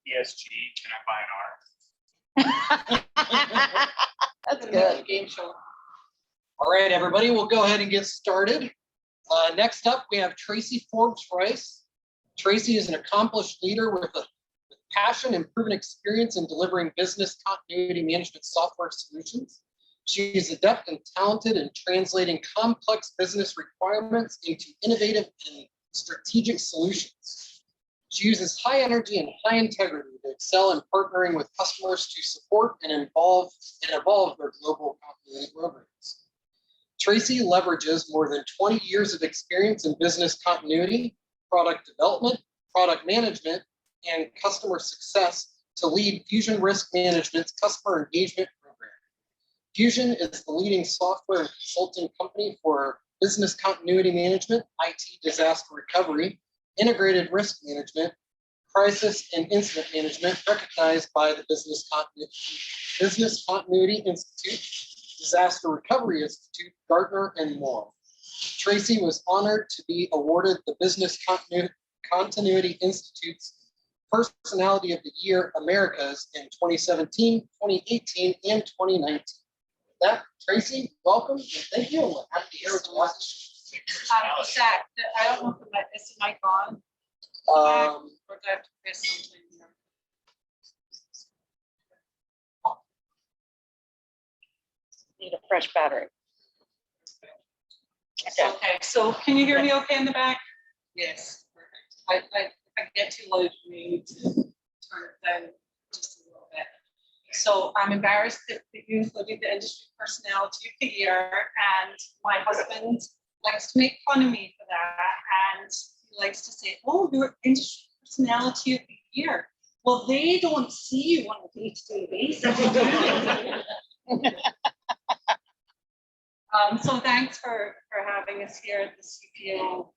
ESG, can I buy an R? That's good. Game show. All right, everybody, we'll go ahead and get started. Next up, we have Tracy Forbes-Rice. Tracy is an accomplished leader with passion and proven experience in delivering business continuity management software solutions. She is adept and talented in translating complex business requirements into innovative and strategic solutions. She uses high energy and high integrity to excel in partnering with customers to support and evolve their global continuity programs. Tracy leverages more than 20 years of experience in business continuity, product development, product management, and customer success to lead Fusion Risk Management's customer engagement program. Fusion is the leading software and consulting company for business continuity management, IT disaster recovery, integrated risk management, crisis and incident management, recognized by the Business Continuity Institute, Disaster Recovery Institute, Gartner, and more. Tracy was honored to be awarded the Business Continuity Institute's Personality of the Year Americas in 2017, 2018, and 2019. With that, Tracy, welcome, and thank you. We're happy to hear what you want. Zach, I don't know if is the mic on. Or do I have to press something here? Need a fresh battery. Okay, so can you hear me okay in the back? Yes, perfect. If I get too loud, you need to turn it down just a little bit. So I'm embarrassed that you included the industry personality of the year, and my husband likes to make fun of me for that, and he likes to say, "Oh, you're industry personality of the year." Well, they don't see you on a day-to-day basis. So thanks for having us here at the CPO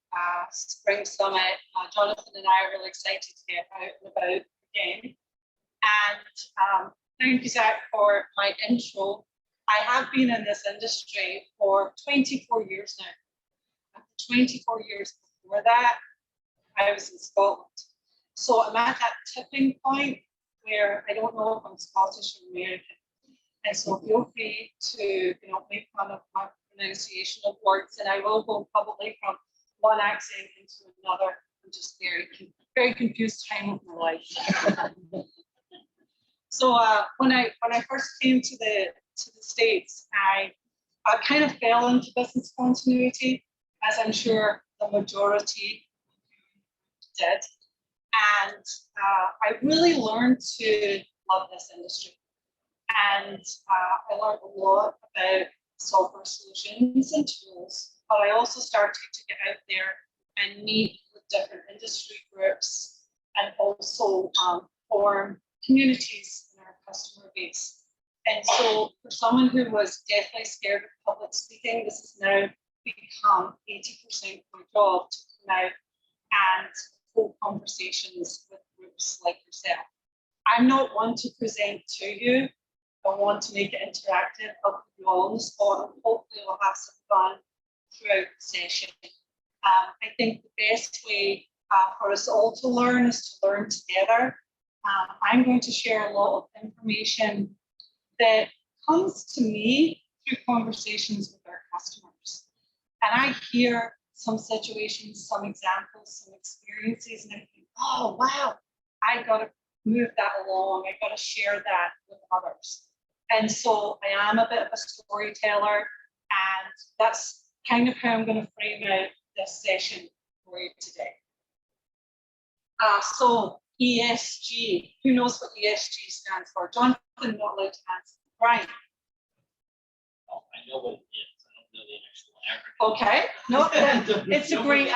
Spring Summit. Jonathan and I are really excited to get out and about again. And thank you, Zach, for my intro. I have been in this industry for 24 years now. After 24 years before that, I was in Scotland. So I'm at that tipping point where I don't know if I'm Scottish or American. And so feel free to make fun of my pronunciation of words, and I will go probably from one accent into another. I'm just very confused time of my life. So when I first came to the States, I kind of fell into business continuity, as I'm sure the majority did, and I really learned to love this industry. And I learned a lot about software solutions and tools, but I also started to get out there and meet with different industry groups and also form communities in our customer base. And so for someone who was deathly scared of public speaking, this has now become 80% of my job to come out and hold conversations with groups like yourself. I'm not one to present to you. I want to make it interactive. I'll put you all on the spot, and hopefully we'll have some fun throughout the session. I think the best way for us all to learn is to learn together. I'm going to share a lot of information that comes to me through conversations with our customers. And I hear some situations, some examples, some experiences, and I think, oh, wow, I got to move that along. I got to share that with others. And so I am a bit of a storyteller, and that's kind of how I'm going to frame out this session for you today. So ESG, who knows what ESG stands for? Jonathan, not allowed to answer. Brian. Oh, I know what it is. I don't know the actual acronym. Okay, no, it's a great,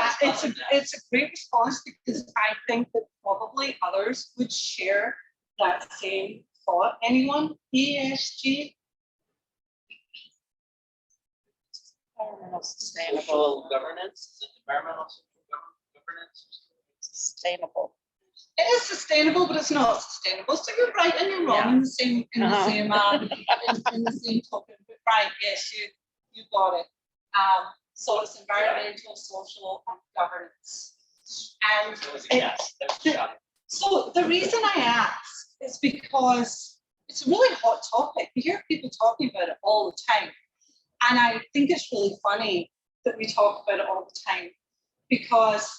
it's a great response, because I think that probably others would share that same thought. Anyone? ESG? Environmental sustainable governance. Is it environmental governance? sustainable. It is sustainable, but it's not sustainable. So you're right and you're wrong in the same in the same token. But right, yes, you got it. So it's environmental, social, and governance. And So the reason I ask is because it's a really hot topic. You hear people talking about it all the time. And I think it's really funny that we talk about it all the time because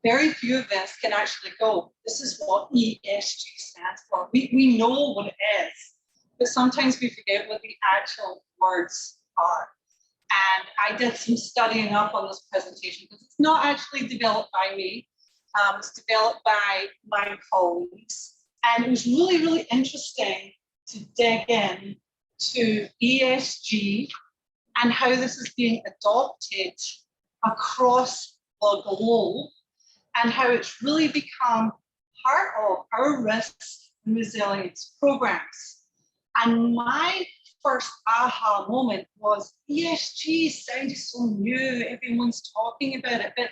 very few of us can actually go, this is what ESG stands for. We know what it is, but sometimes we forget what the actual words are. And I did some studying up on this presentation because it's not actually developed by me. It's developed by my colleagues. And it was really, really interesting to dig in to ESG and how this is being adopted across the globe and how it's really become part of our risk and resilience programs. And my first aha moment was ESG sounded so new, everyone's talking about it, but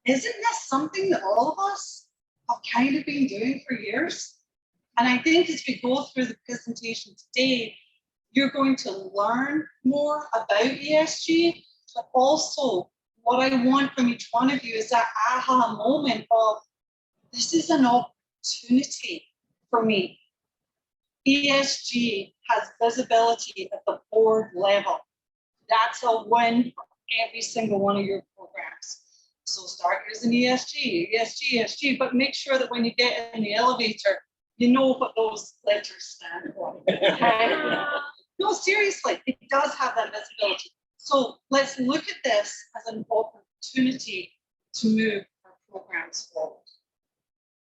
isn't this something that all of us have kind of been doing for years? And I think as we go through the presentation today, you're going to learn more about ESG, but also what I want from each one of you is that aha moment of, this is an opportunity for me. ESG has visibility at the board level. That's a win for every single one of your programs. So start using ESG, ESG, but make sure that when you get in the elevator, you know what those letters stand for. Okay? No, seriously, it does have that visibility. So let's look at this as an opportunity to move our programs forward.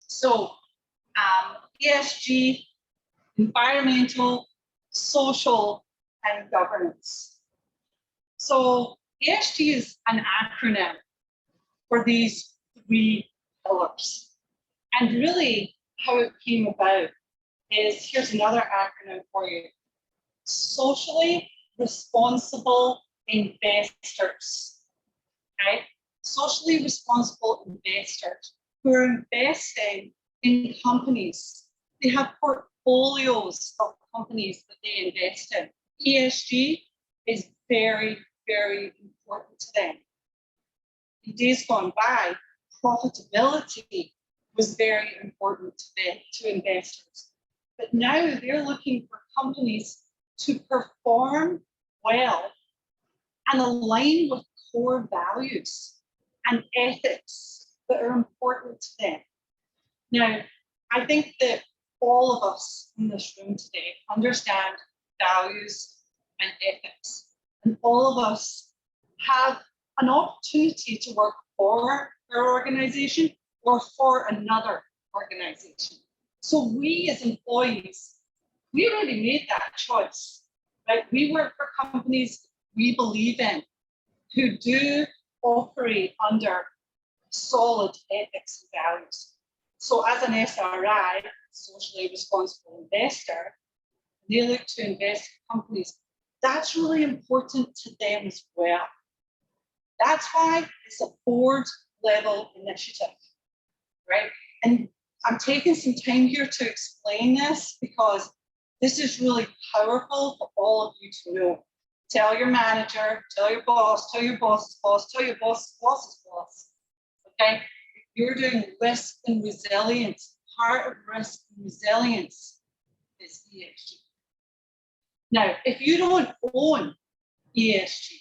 So ESG, environmental, social, and governance. So ESG is an acronym for these three pillars. And really how it came about is, here's another acronym for you. Socially responsible investors. Okay? Socially responsible investors who are investing in companies. They have portfolios of companies that they invest in. ESG is very, very important to them. In days gone by, profitability was very important to them, to investors. But now they're looking for companies to perform well and align with core values and ethics that are important to them. Now, I think that all of us in this room today understand values and ethics, and all of us have an opportunity to work for our organization or for another organization. So we as employees, we already made that choice, right? We work for companies we believe in, who do operate under solid ethics and values. So as an SRI, socially responsible investor, they look to invest in companies. That's really important to them as well. That's why it's a board level initiative, right? And I'm taking some time here to explain this because this is really powerful for all of you to know. Tell your manager, tell your boss, tell your boss's boss, tell your boss's boss's boss, okay? You're doing risk and resilience. Part of risk and resilience is ESG. Now, if you don't own ESG,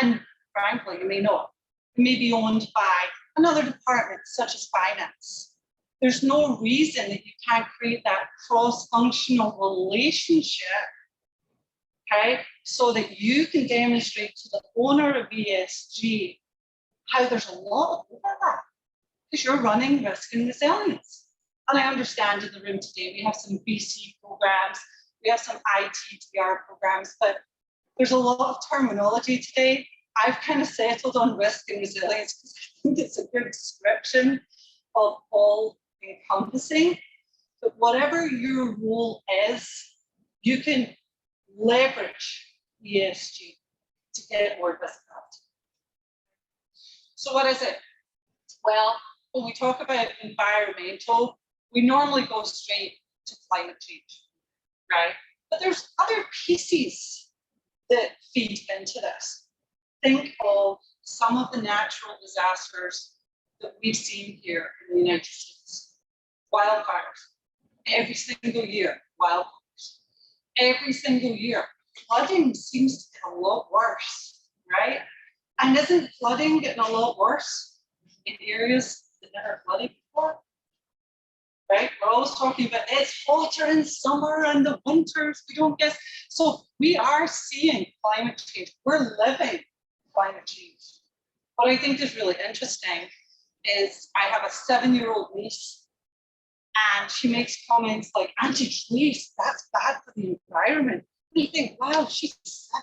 and frankly, you may not, it may be owned by another department such as finance. There's no reason that you can't create that cross-functional relationship, okay, so that you can demonstrate to the owner of ESG how there's a lot of overlap because you're running risk and resilience. And I understand in the room today, we have some BC programs, we have some ITDR programs, but there's a lot of terminology today. I've kind of settled on risk and resilience because I think it's a good description of all encompassing. But whatever your role is, you can leverage ESG to get more visibility. So what is it? Well, when we talk about environmental, we normally go straight to climate change, right? But there's other pieces that feed into this. Think of some of the natural disasters that we've seen here in the United States. wildfires. Every single year, wildfires. Every single year. Flooding seems to get a lot worse, right? And isn't flooding getting a lot worse in areas that never flooded before? Right? We're always talking about it's hotter in summer and the winters we don't get. So we are seeing climate change. We're living climate change. What I think is really interesting is I have a 7-year-old niece, and she makes comments like, Auntie Trace, that's bad for the environment. And you think, wow, she's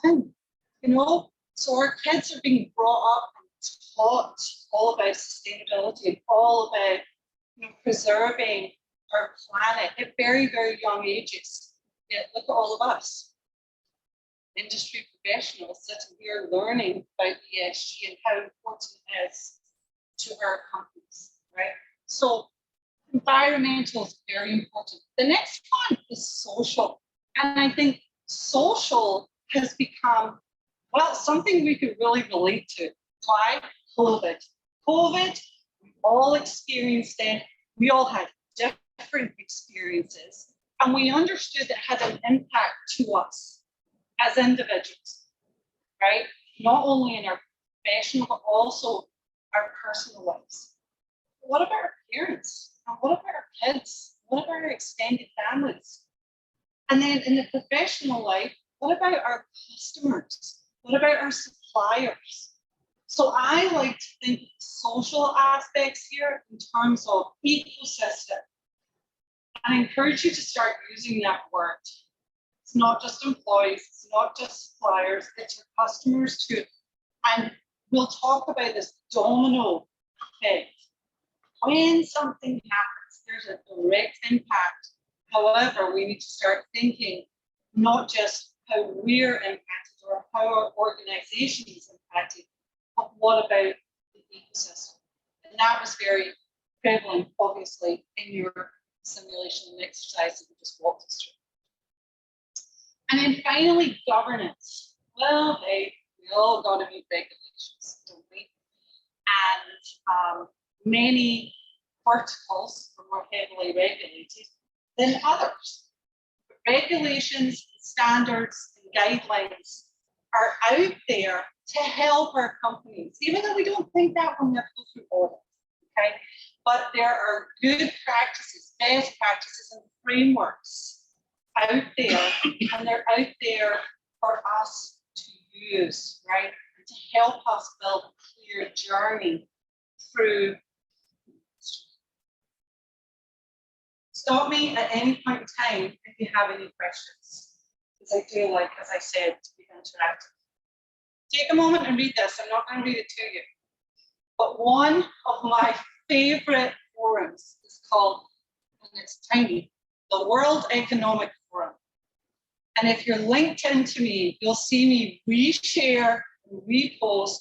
7, you know? So our kids are being brought up and taught all about sustainability and all about, you know, preserving our planet at very, very young ages. Yeah, look at all of us, industry professionals sitting here learning about ESG and how important it is to our companies, right? So environmental is very important. The next one is social. And I think social has become, well, something we could really relate to. Why? COVID. COVID, we all experienced it. We all had different experiences. And we understood it had an impact to us as individuals, right? Not only in our professional, but also our personal lives. What about our parents? And what about our kids? What about our extended families? And then in the professional life, what about our customers? What about our suppliers? So I like to think of social aspects here in terms of ecosystem. I encourage you to start using that word. It's not just employees, it's not just suppliers, it's your customers too. And we'll talk about this domino effect. When something happens, there's a direct impact. However, we need to start thinking not just how we're impacted or how our organization is impacted, but what about the ecosystem? And that was very prevalent, obviously, in your simulation and exercise that we just walked us through. And then finally, governance. Well, hey, we all got to meet regulations, don't we? And many verticals are more heavily regulated than others. Regulations, standards, and guidelines are out there to help our companies, even though we don't think that when they're go through audit, okay? But there are good practices, best practices, and frameworks out there, and they're out there for us to use, right? And to help us build a clear journey through. Stop me at any point in time if you have any questions, because I do like, as I said, to be interactive. Take a moment and read this. I'm not going to read it to you. But one of my favorite forums is called, and it's tiny, the World Economic Forum. And if you're linked into me, you'll see me reshare and repost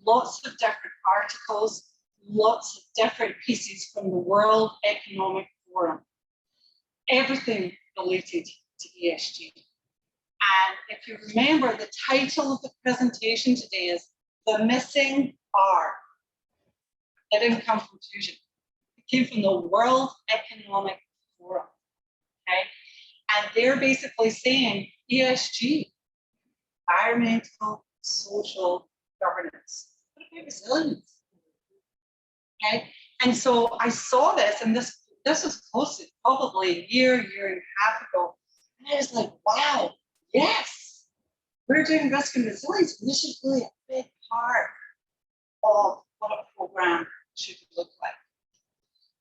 lots of different articles, lots of different pieces from the World Economic Forum. Everything related to ESG. And if you remember, the title of the presentation today is The Missing R. It didn't come from Fusion. It came from the World Economic Forum. Okay? And they're basically saying ESG, environmental, social, governance. What about resilience? Okay? And so I saw this, and this was posted probably a year and a half ago. And I was like, wow, yes, we're doing risk and resilience. And this is really a big part of what a program should look like.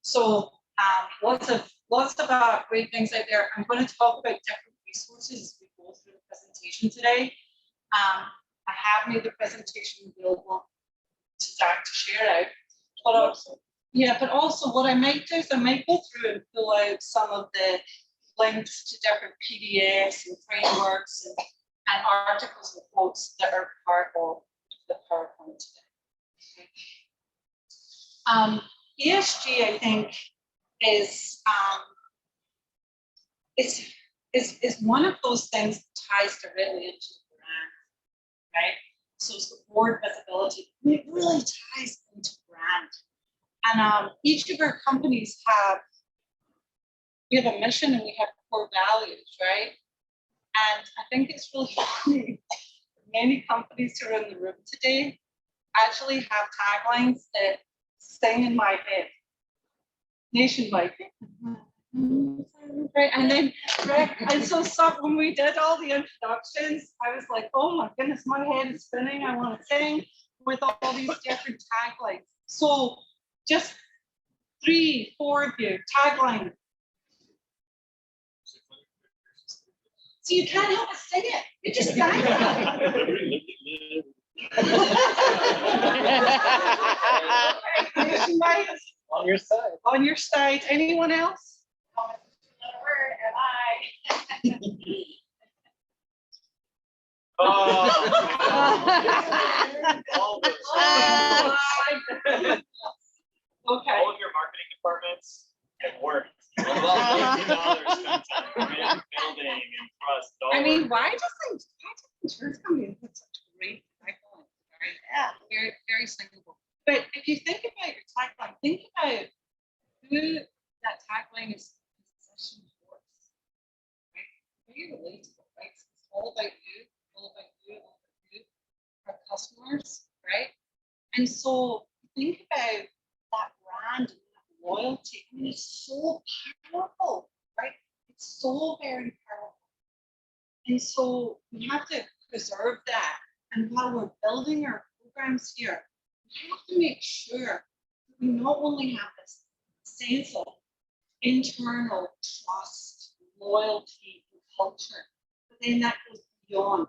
So lots of great things out there. I'm going to talk about different resources as we go through the presentation today. I have made the presentation available to Zach to share out. But also what I might do is I might go through and pull out some of the links to different PDFs and frameworks and articles and quotes that are part of the PowerPoint today. ESG, I think, is one of those things that ties directly into the brand, right? So it's the board visibility. It really ties into brand. And each of our companies have we have a mission and we have core values, right? And I think it's really funny. Many companies who are in the room today actually have taglines that sing in my head nationwide. Right, and then, right, and so when we did all the introductions, I was like, oh my goodness, my head is spinning. I want to sing with all these different taglines. So just 3, 4 of you, tagline. So you can't help but sing it. You just got it. Nationwide. On your side. On your side. Anyone else? Where am I? Okay. All of your marketing departments have worked. $12 spent on brand building and trust. I mean, why doesn't insurance companies put such great tagline? Right? Yeah. Very, very simple. But if you think about your tagline, think about who that tagline is positioned towards. Right? Very relatable, right? So it's all about you, all about you, all about you, our customers, right? And so think about that brand and that loyalty. I mean, it's so powerful, right? It's so very powerful. And so we have to preserve that. And while we're building our programs here, we have to make sure that we not only have this sense of internal trust, loyalty, and culture, but then that goes beyond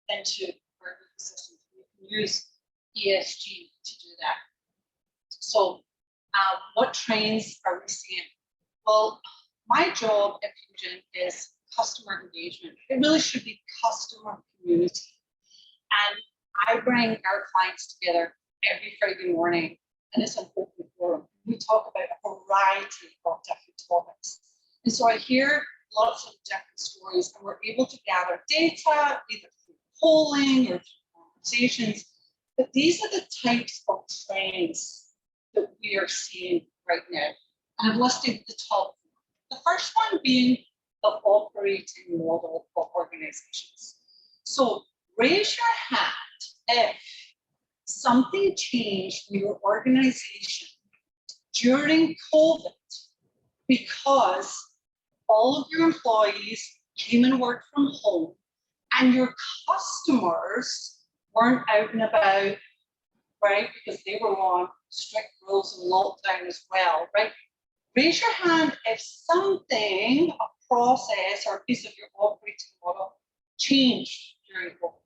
into our ecosystem. We can use ESG to do that. So what trends are we seeing? Well, my job at Fusion is customer engagement. It really should be customer community. And I bring our clients together every Friday morning, and it's an open forum. We talk about a variety of different topics. And so I hear lots of different stories, and we're able to gather data, either through polling or through conversations. But these are the types of trends that we are seeing right now. And I've listed the top. The first one being the operating model of organizations. So raise your hand if something changed in your organization during COVID because all of your employees came and worked from home and your customers weren't out and about, right? Because they were on strict rules and lockdown as well, right? Raise your hand if something, a process or a piece of your operating model changed during COVID.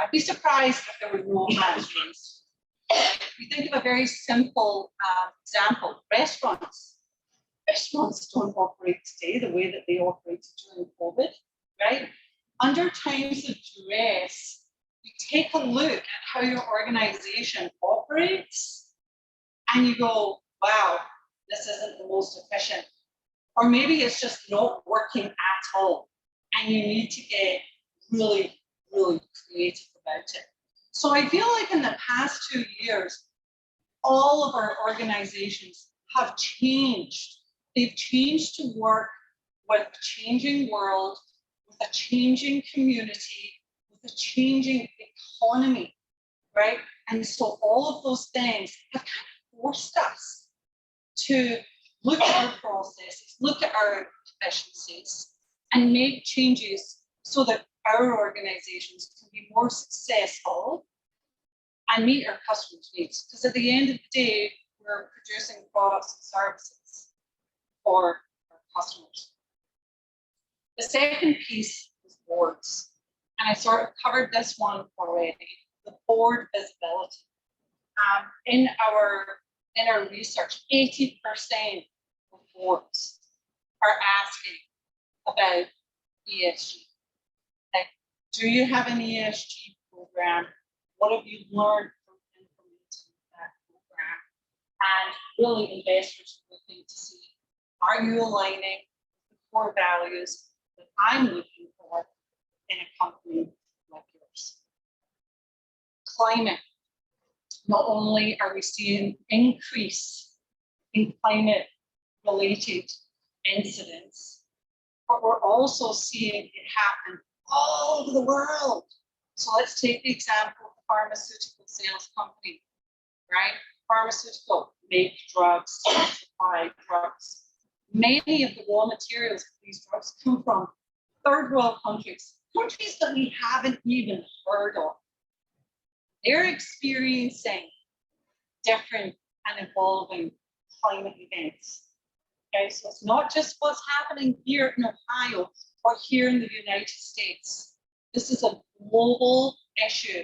I'd be surprised if there were no hands raised. If you think of a very simple example, restaurants. Restaurants don't operate today the way that they operated during COVID, right? Under times of duress, you take a look at how your organization operates and you go, wow, this isn't the most efficient. Or maybe it's just not working at all. And you need to get really, really creative about it. So I feel like in the past 2 years, all of our organizations have changed. They've changed to work with a changing world, with a changing community, with a changing economy, right? And so all of those things have kind of forced us to look at our processes, look at our efficiencies, and make changes so that our organizations can be more successful and meet our customers' needs. Because at the end of the day, we're producing products and services for our customers. The second piece is boards. And I sort of covered this one already, the board visibility. In our research, 80% of boards are asking about ESG. Like, do you have an ESG program? What have you learned from implementing that program? And really, investors are looking to see, are you aligning with the core values that I'm looking for in a company like yours? Climate. Not only are we seeing increase in climate related incidents, but we're also seeing it happen all over the world. So let's take the example of the pharmaceutical sales company, right? Pharmaceutical make drugs, supply drugs. Many of the raw materials for these drugs come from third world countries, countries that we haven't even heard of. They're experiencing different and evolving climate events. Okay, so it's not just what's happening here in Ohio or here in the United States. This is a global issue,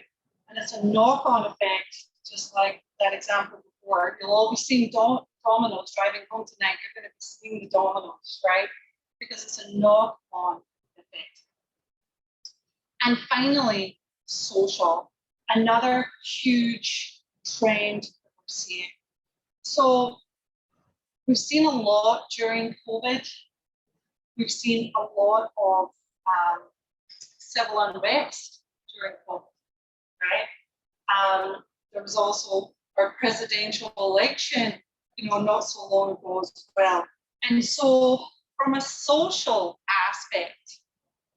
and it's a knock-on effect, just like that example before. You'll always see dominoes driving home tonight. You're going to be seeing the dominoes, right? Because it's a knock-on effect. And finally, social, another huge trend that we're seeing. So we've seen a lot during COVID. We've seen a lot of civil unrest during COVID, right? There was also our presidential election, not so long ago as well. And so from a social aspect,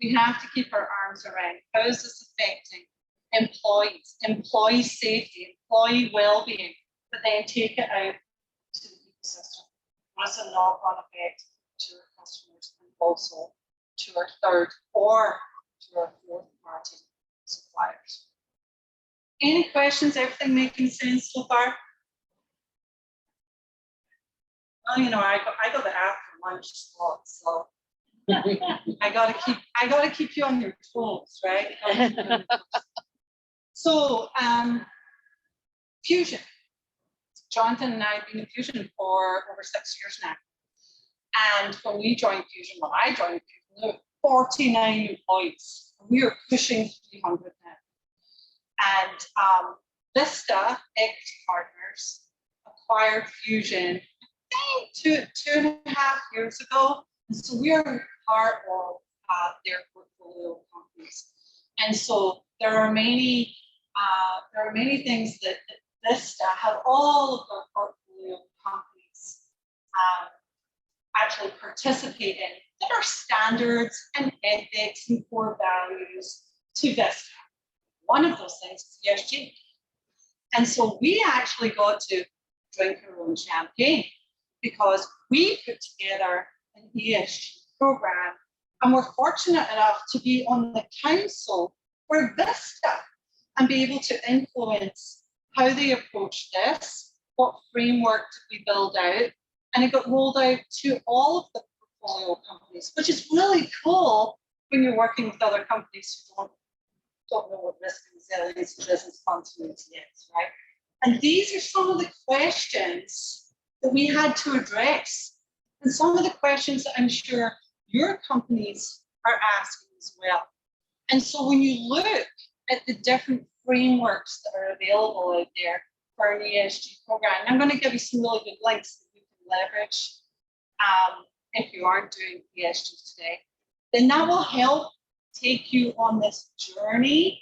we have to keep our arms around how is this affecting employees, employee safety, employee well-being, but then take it out to the ecosystem. What's a knock-on effect to our customers and also to our third or to our fourth party suppliers. Any questions? Everything making sense so far? Well, I got the after lunch slot, so I gotta keep you on your toes, right? So Fusion. Jonathan and I have been in Fusion for over 6 years now. And when we joined Fusion, when I joined Fusion, there were 49 employees. We are pushing 300 now. And Vista Equity Partners acquired Fusion, I think two and a half years ago. And so we are part of their portfolio companies. And so there are many things that Vista have all of their portfolio companies actually participate in that are standards and ethics and core values to Vista. One of those things is ESG. And so we actually got to drink our own champagne because we put together an ESG program, and we're fortunate enough to be on the council for Vista and be able to influence how they approach this, what framework did we build out, and it got rolled out to all of the portfolio companies, which is really cool when you're working with other companies who don't know what risk and resilience and business continuity is, right? And these are some of the questions that we had to address, and some of the questions that I'm sure your companies are asking as well. And so when you look at the different frameworks that are available out there for an ESG program, I'm going to give you some really good links that you can leverage if you aren't doing ESG today. Then that will help take you on this journey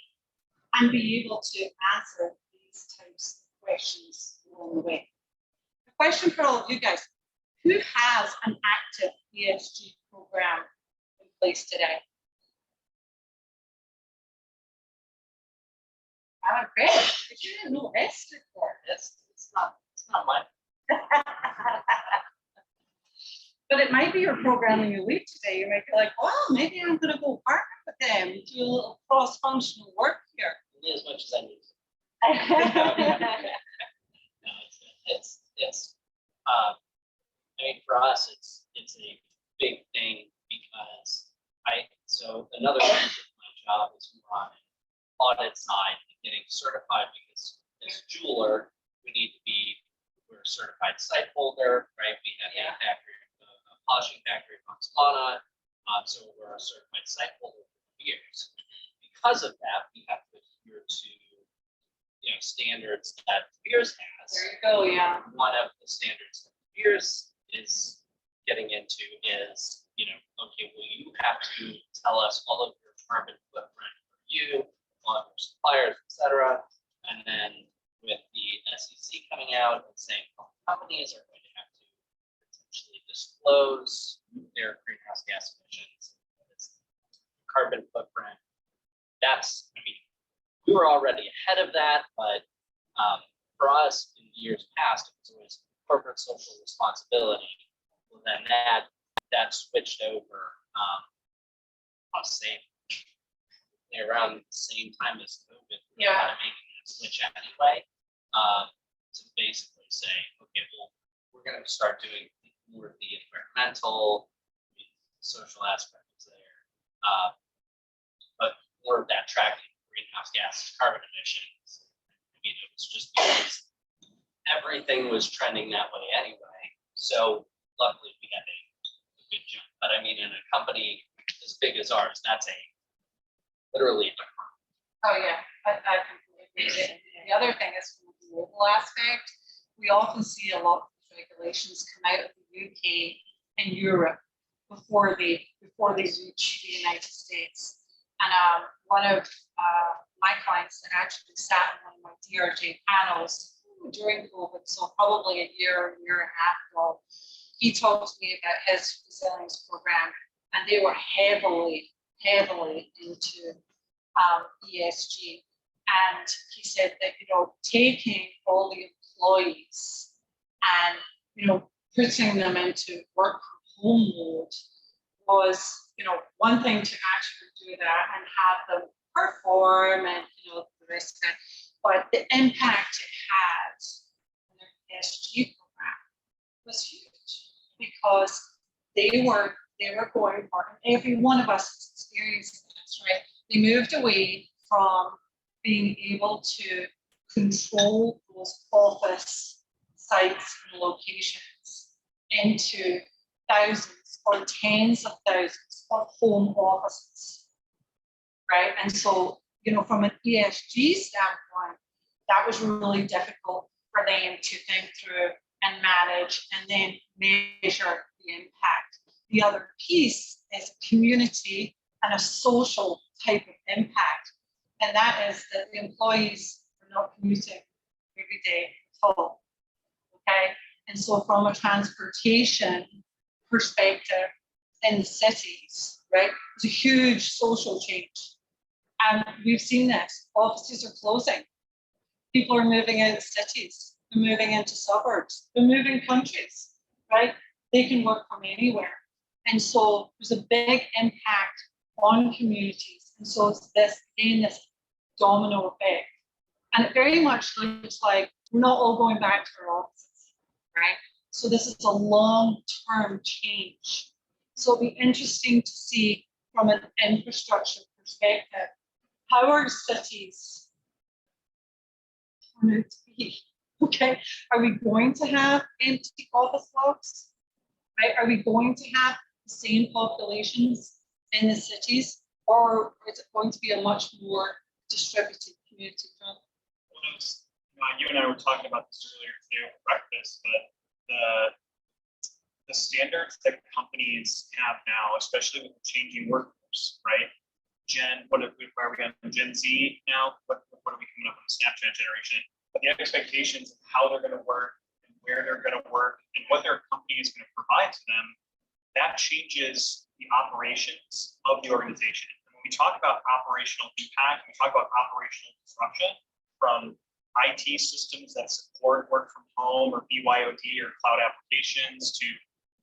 and be able to answer these types of questions along the way. The question for all of you guys: who has an active ESG program in place today? Great. You didn't know Esther for this. It's not mine. But it might be your program when you leave today. You might be like, well, maybe I'm going to go partner with them, do a little cross-functional work here. Only as much as I need to. No, it's I mean, for us, it's a big thing because so another part of my job is more on the audit side and getting certified, because as a jeweler, we're a certified site holder, right? We have a factory, a polishing factory in Montana, so we're a certified site holder for years. Because of that, we have to adhere to standards that Beers has. There you go, yeah. One of the standards that Beers is getting into is, okay, well, you have to tell us all of your carbon footprint for you, all of your suppliers, et cetera. And then with the SEC coming out and saying companies are going to have to potentially disclose their greenhouse gas emissions, its carbon footprint. That's, I mean, we were already ahead of that, but for us in years past, it was always corporate social responsibility. Well, then that switched over, I'll say, around the same time as COVID. We were kind of making that switch anyway, to basically say, okay, well, we're going to start doing more of the environmental, social aspect is there, but more of that tracking greenhouse gas carbon emissions. I mean, it was just because everything was trending that way anyway. So luckily we had a good jump. But I mean, in a company as big as ours, that's literally a crime. Oh, yeah, I completely agree. The other thing is from the global aspect, we often see a lot of these regulations come out of the UK and Europe before they reach the United States. And one of my clients that actually sat in one of my DRJ panels during COVID, so probably a year and a half ago, he talked to me about his resilience program, and they were heavily into ESG. And he said that, you know, taking all the employees and, you know, putting them into work from home mode was, you know, one thing to actually do that and have them perform and, you know, the rest of it. But the impact it had on their ESG program was huge, because they were going for, and every one of us has experienced this, right? They moved away from being able to control those office sites and locations into thousands or tens of thousands of home offices, right? And so, you know, from an ESG standpoint, that was really difficult for them to think through and manage and then measure the impact. The other piece is community and a social type of impact. And that is that the employees are not commuting every day at all. Okay. And so from a transportation perspective in the cities, right, it's a huge social change. And we've seen this. Offices are closing. People are moving out of cities. They're moving into suburbs. They're moving countries, right? They can work from anywhere. And so there's a big impact on communities. And so it's this domino effect. And it very much looks like we're not all going back to our offices, right? So this is a long-term change. So it'll be interesting to see from an infrastructure perspective, how are cities turn out to be? Okay, are we going to have empty office blocks? Right? Are we going to have the same populations in the cities, or is it going to be a much more distributed community? You and I were talking about this earlier today at breakfast, but the standards that companies have now, especially with the changing workforce, right? What are we on Gen Z now? What are we coming up on the Snapchat generation? But the expectations of how they're going to work and where they're going to work and what their company is going to provide to them, that changes the operations of the organization. And when we talk about operational impact, we talk about operational disruption from IT systems that support work from home or BYOD or cloud applications to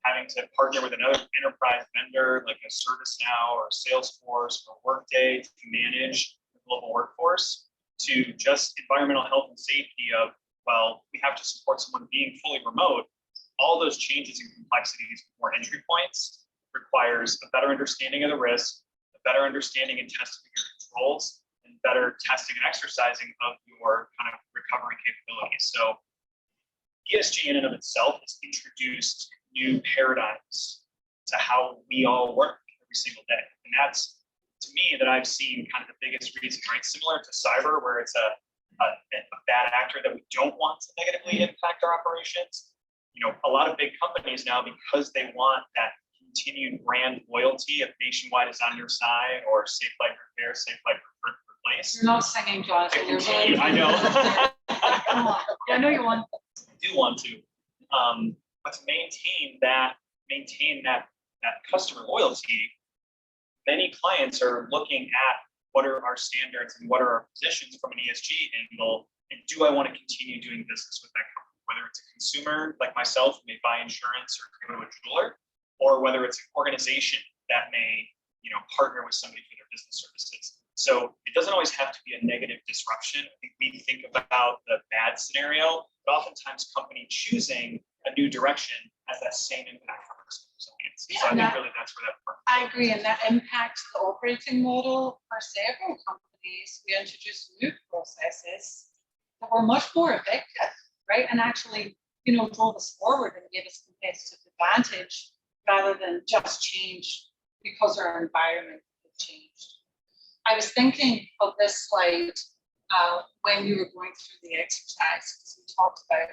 having to partner with another enterprise vendor like a ServiceNow or Salesforce or Workday to manage the global workforce, to just environmental health and safety of, well, we have to support someone being fully remote. All those changes and complexities or entry points requires a better understanding of the risk, a better understanding and testing of your controls, and better testing and exercising of your kind of recovery capabilities. So ESG in and of itself has introduced new paradigms to how we all work every single day. And that's, to me, that I've seen kind of the biggest reason, right? Similar to cyber, where it's a bad actor that we don't want to negatively impact our operations. You know, a lot of big companies now, because they want that continued brand loyalty of Nationwide is on your side, or Safe Life Repair, Safe Life Replace. You're not singing, Jonathan. You're really. I know. Come on. I know you want. I do want to. But to maintain that maintain that customer loyalty, many clients are looking at what are our standards and what are our positions from an ESG angle, and do I want to continue doing business with that company, whether it's a consumer like myself who may buy insurance or go to a jeweler, or whether it's an organization that may, partner with somebody for their business services. So it doesn't always have to be a negative disruption. I think we think about the bad scenario, but oftentimes company choosing a new direction has that same impact for customers. Yeah, So I and think really that's where that part. I agree, and that impacts the operating model for several companies. We introduced new processes that were much more effective, right? And actually, drove us forward and gave us competitive advantage rather than just change because our environment had changed. I was thinking of this slide when we were going through the exercise, because we talked about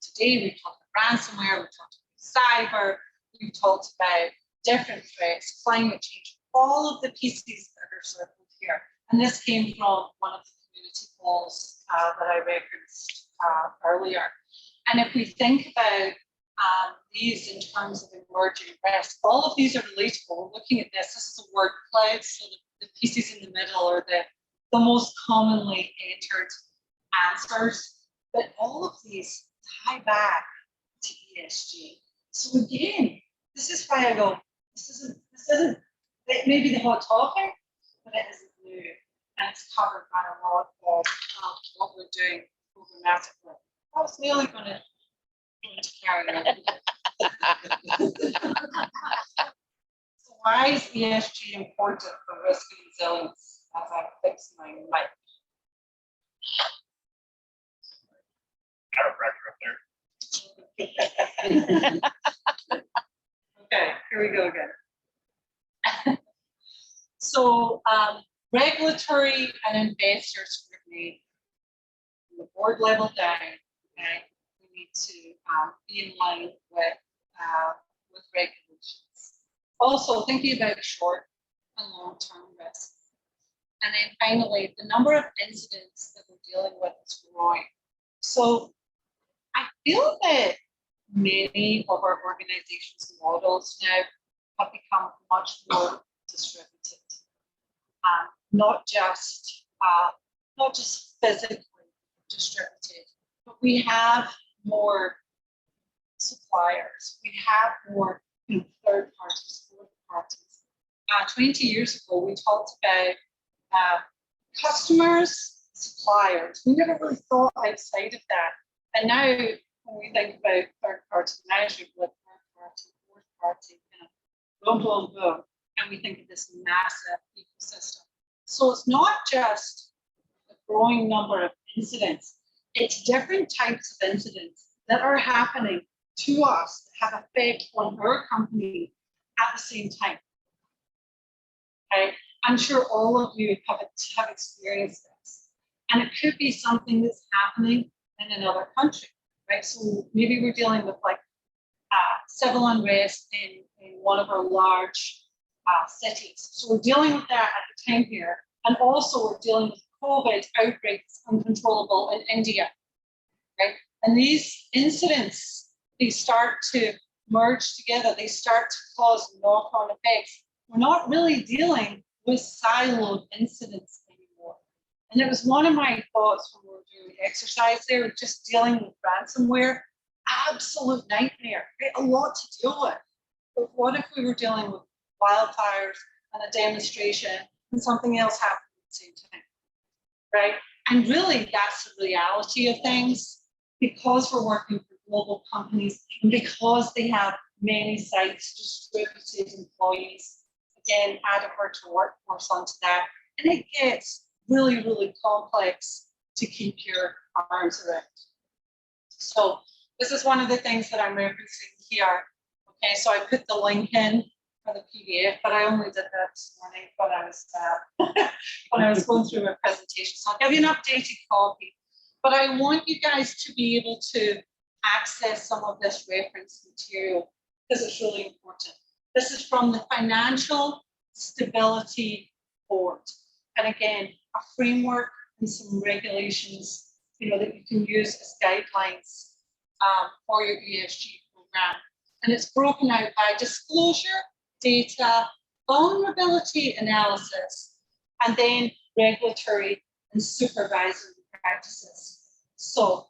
today, we talked about ransomware, we talked about cyber, we talked about different threats, climate change, all of the pieces that are circled here. And this came from one of the community polls that I referenced earlier. And if we think about these in terms of emerging risk, all of these are relatable. We're looking at this. This is a word cloud, so the pieces in the middle are the most commonly entered answers. But all of these tie back to ESG. So again, this is why I go, this isn't it may be the hot topic, but it isn't new. And it's covered by a lot of what we're doing programmatically. I was nearly going to carry on. So why is ESG important for risk and resilience as I fix my mic? Okay, here we go again. So regulatory and investor scrutiny from the board level down, okay, we need to be in line with regulations. Also thinking about short and long-term risk. And then finally, the number of incidents that we're dealing with is growing. So I feel that many of our organizations' models now have become much more distributed, not just physically distributed, but we have more suppliers, we have more third parties, fourth parties. 20 years ago, we talked about customers, suppliers. We never really thought outside of that, and now when we think about third-party management with third-party, fourth-party, boom, boom, boom, and we think of this massive ecosystem. So it's not just a growing number of incidents, it's different types of incidents that are happening to us that have effect on our company at the same time. Okay, I'm sure all of you have experienced this, and it could be something that's happening in another country. Right, so maybe we're dealing with like civil unrest in one of our large cities. So we're dealing with that at the time here, and also we're dealing with COVID outbreaks uncontrollable in India, right? And these incidents, they start to merge together. They start to cause knock-on effects. We're not really dealing with siloed incidents anymore. And it was one of my thoughts when we were doing the exercise there, just dealing with ransomware, absolute nightmare, right? A lot to deal with. But what if we were dealing with wildfires and a demonstration and something else happened at the same time, right? And really that's the reality of things, because we're working for global companies and because they have many sites, distributed employees, again, add a virtual workforce onto that, and it gets really, really complex to keep your arms around. So this is one of the things that I'm referencing here. Okay, so I put the link in for the PDF, but I only did that this morning when I was going through my presentation. So I'll give you an updated copy. But I want you guys to be able to access some of this reference material because it's really important. This is from the Financial Stability Board. And again, a framework and some regulations, that you can use as guidelines for your ESG program. And it's broken out by disclosure, data, vulnerability analysis, and then regulatory and supervisory practices. So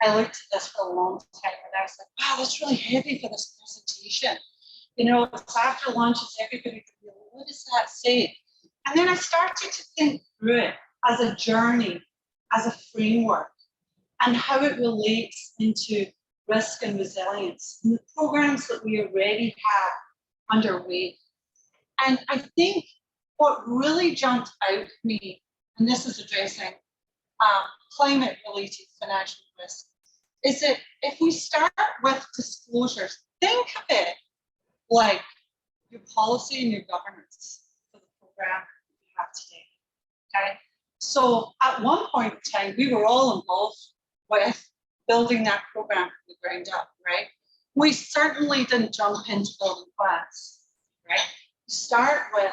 I looked at this for a long time and I was like, wow, that's really heavy for this presentation. You know, it's after lunch, it's everybody, what does that say? And then I started to think through it as a journey, as a framework, and how it relates into risk and resilience and the programs that we already have underway. And I think what really jumped out at me, and this is addressing climate-related financial risk, is that if we start with disclosures, think of it like your policy and your governance for the program we have today. Okay, so at one point in time, we were all involved with building that program from the ground up, right? We certainly didn't jump into building plans, right? We start with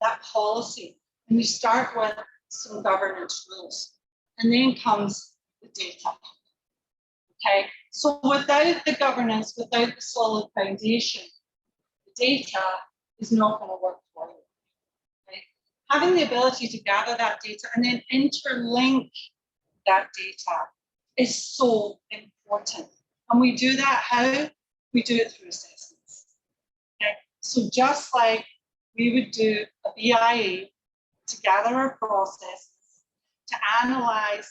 that policy and we start with some governance rules, and then comes the data. Okay, so without the governance, without the solid foundation, the data is not going to work for you. Okay? Having the ability to gather that data and then interlink that data is so important. And we do that how? We do it through assessments. Okay, so just like we would do a BIA to gather our processes, to analyze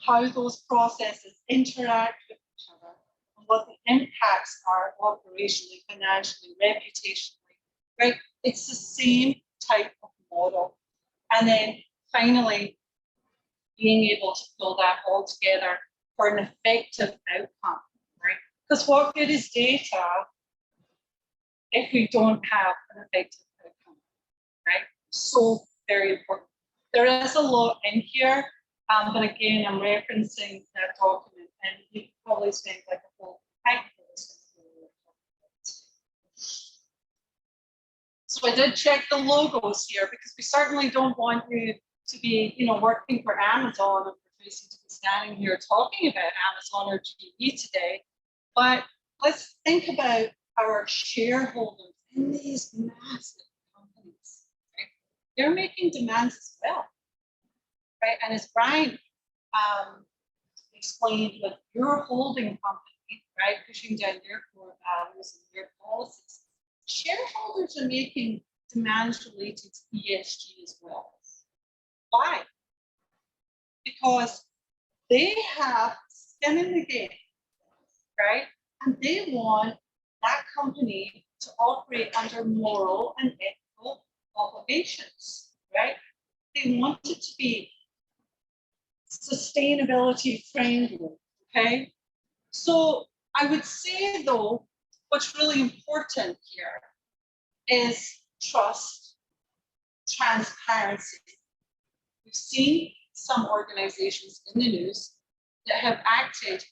how those processes interact with each other and what the impacts are operationally, financially, reputationally, right? It's the same type of model. And then finally, being able to pull that all together for an effective outcome, right? Because what good is data if we don't have an effective outcome, right? So very important. There is a lot in here, but again, I'm referencing that document, and you could probably spend like a whole time for this. So I did check the logos here because we certainly don't want you to be, you know, working for Amazon and for Tracy to be standing here talking about Amazon or GE today. But let's think about our shareholders in these massive companies, right? They're making demands as well, right? And as Brian explained, with your holding company, right, pushing down their core values and their policies, shareholders are making demands related to ESG as well. Why? Because they have skin in the game, right? And they want that company to operate under moral and ethical obligations, right? They want it to be sustainability friendly, okay? So I would say though, what's really important here is trust, transparency. We've seen some organizations in the news that have acted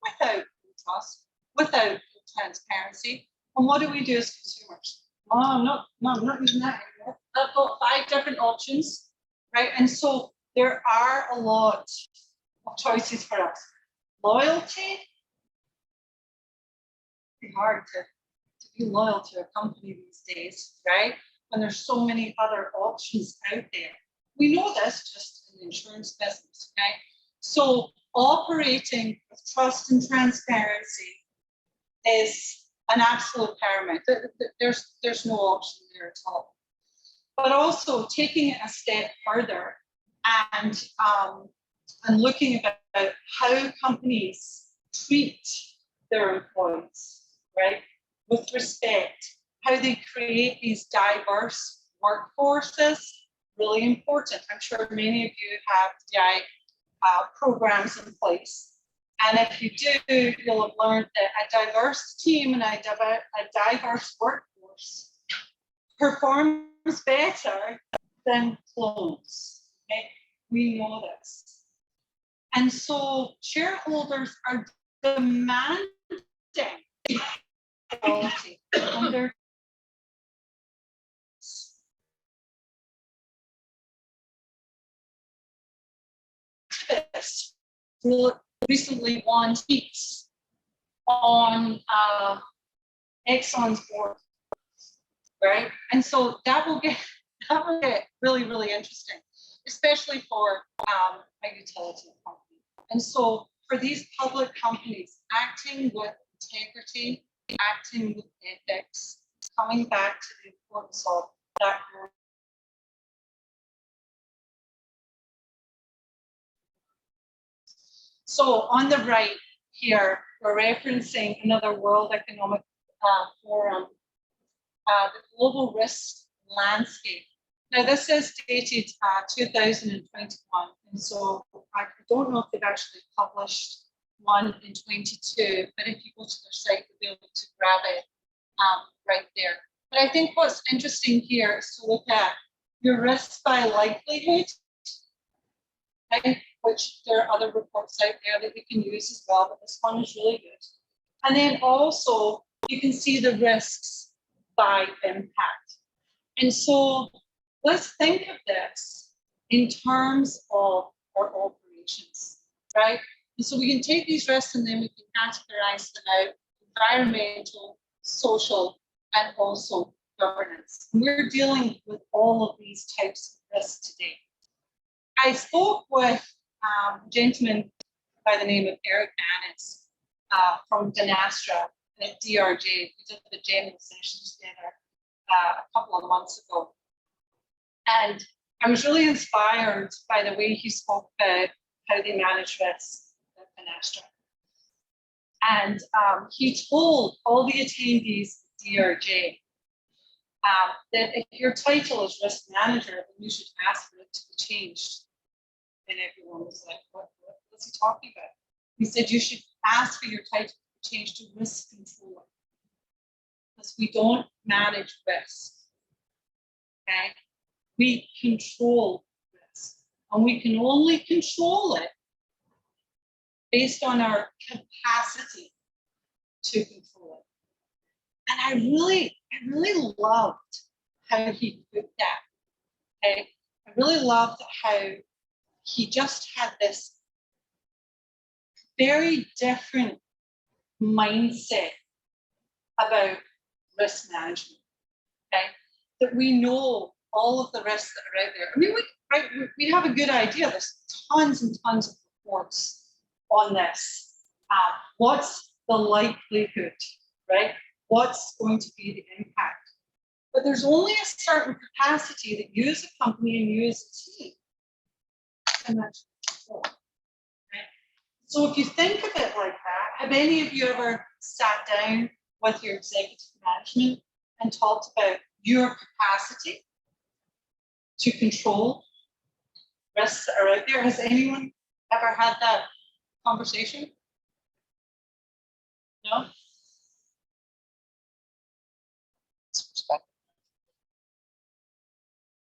without trust, without transparency. And what do we do as consumers? Oh, I'm not using that anymore. I've got 5 different options, right? And so there are a lot of choices for us. Loyalty, it's hard to be loyal to a company these days, right? When there's so many other options out there. We know this just in the insurance business, okay? So operating with trust and transparency is an absolute paramount. There's no option there at all. But also taking it a step further and looking about how companies treat their employees, right? With respect, how they create these diverse workforces, really important. I'm sure many of you have DI programs in place. And if you do, you'll have learned that a diverse team and a diverse workforce performs better than clones. Okay? We know this. And so shareholders are demanding quality on their recently won seats on Exxon's board, right? And so that will get really, really interesting, especially for a utility company. And so for these public companies acting with integrity, acting with ethics, coming back to the importance of that. So on the right here, we're referencing another World Economic Forum, the global risk landscape. Now this is dated 2021, and so I don't know if they've actually published one in 22, but if you go to their site, you'll be able to grab it right there. But I think what's interesting here is to look at your risk by likelihood, okay, which there are other reports out there that you can use as well, but this one is really good. And then also you can see the risks by impact. And so let's think of this in terms of our operations, right? And so we can take these risks and then we can categorize them out: environmental, social, and also governance. And we're dealing with all of these types of risks today. I spoke with a gentleman by the name of Eric Annis from Dynastra at DRJ. We did the general session together a couple of months ago. And I was really inspired by the way he spoke about how they manage risk at Dynastra. And he told all the attendees at DRJ that if your title is risk manager, then you should ask for it to be changed. And everyone was like, what's he talking about? He said, you should ask for your title to be changed to risk controller, because we don't manage risk, okay? We control risk, and we can only control it based on our capacity to control it. And I really loved how he put that, okay? I really loved how he just had this very different mindset about risk management, okay? That we know all of the risks that are out there. I mean, we have a good idea. There's tons and tons of reports on this. What's the likelihood, right? What's going to be the impact? But there's only a certain capacity that you as a company and you as a team can actually control, right? So if you think of it like that, have any of you ever sat down with your executive management and talked about your capacity to control risks that are out there? Has anyone ever had that conversation? No?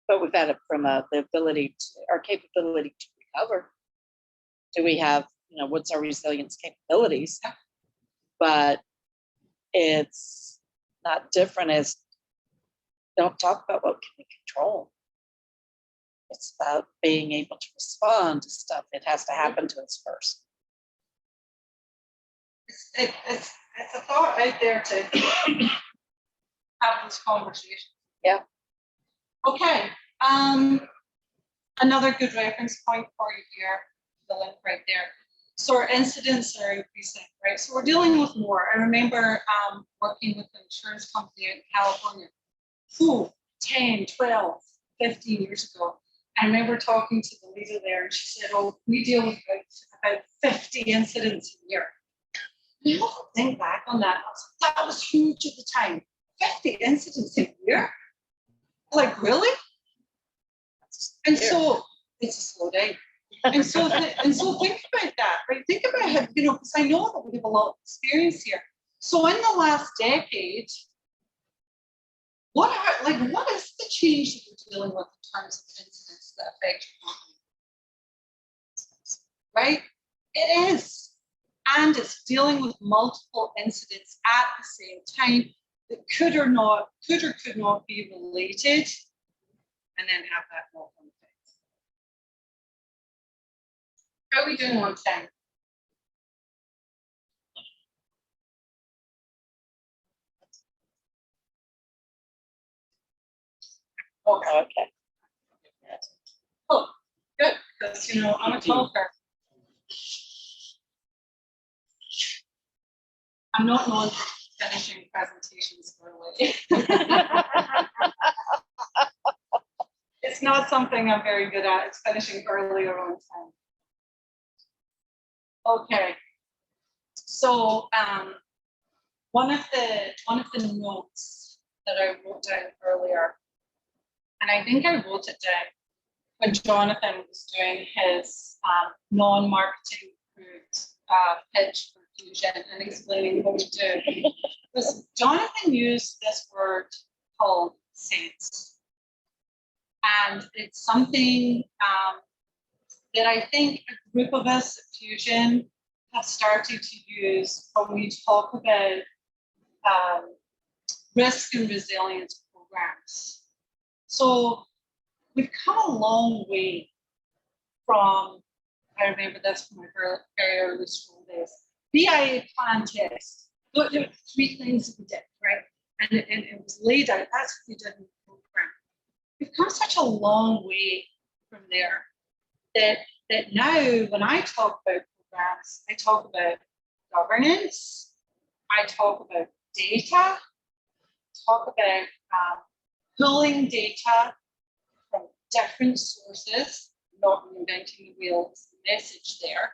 But we've got it from the ability to, our capability to recover. Do we have, what's our resilience capabilities? But it's not different as, don't talk about what can we control. It's about being able to respond to stuff. It has to happen to us first. It's a thought out there to have this conversation. Yeah. Okay. Another good reference point for you here, the link right there. So our incidents are increasing, right? So we're dealing with more. I remember working with an insurance company in California, 10, 12, 15 years ago. I remember talking to the leader there, and she said, oh, we deal with about 50 incidents a year. You know, think back on that. That was huge at the time. 50 incidents a year? Like, really? And so it's a slow day. And so think about that, right? Think about how, because I know that we have a lot of experience here. So in the last decade, what is the change that you're dealing with in terms of incidents that affect your company? Right? It is. And it's dealing with multiple incidents at the same time that could or could not be related, and then have that knock-on effect. How are we doing on time? Okay. Okay. Oh, good, because you know, I'm a talker. I'm not known for finishing presentations early. It's not something I'm very good at. It's finishing early or on time. Okay. So one of the notes that I wrote down earlier, and I think I wrote it down when Jonathan was doing his non-marketing approved pitch for Fusion and explaining what we do, was Jonathan used this word called sense. And it's something that I think a group of us at Fusion have started to use when we talk about risk and resilience programs. So we've come a long way from, I remember this from my very early school days, BIA plan test. Look, there were 3 things that we did, right? And it was laid out, that's what we did in the program. We've come such a long way from there that now when I talk about programs, I talk about governance, I talk about data, talk about pulling data from different sources, not reinventing the wheel is the message there,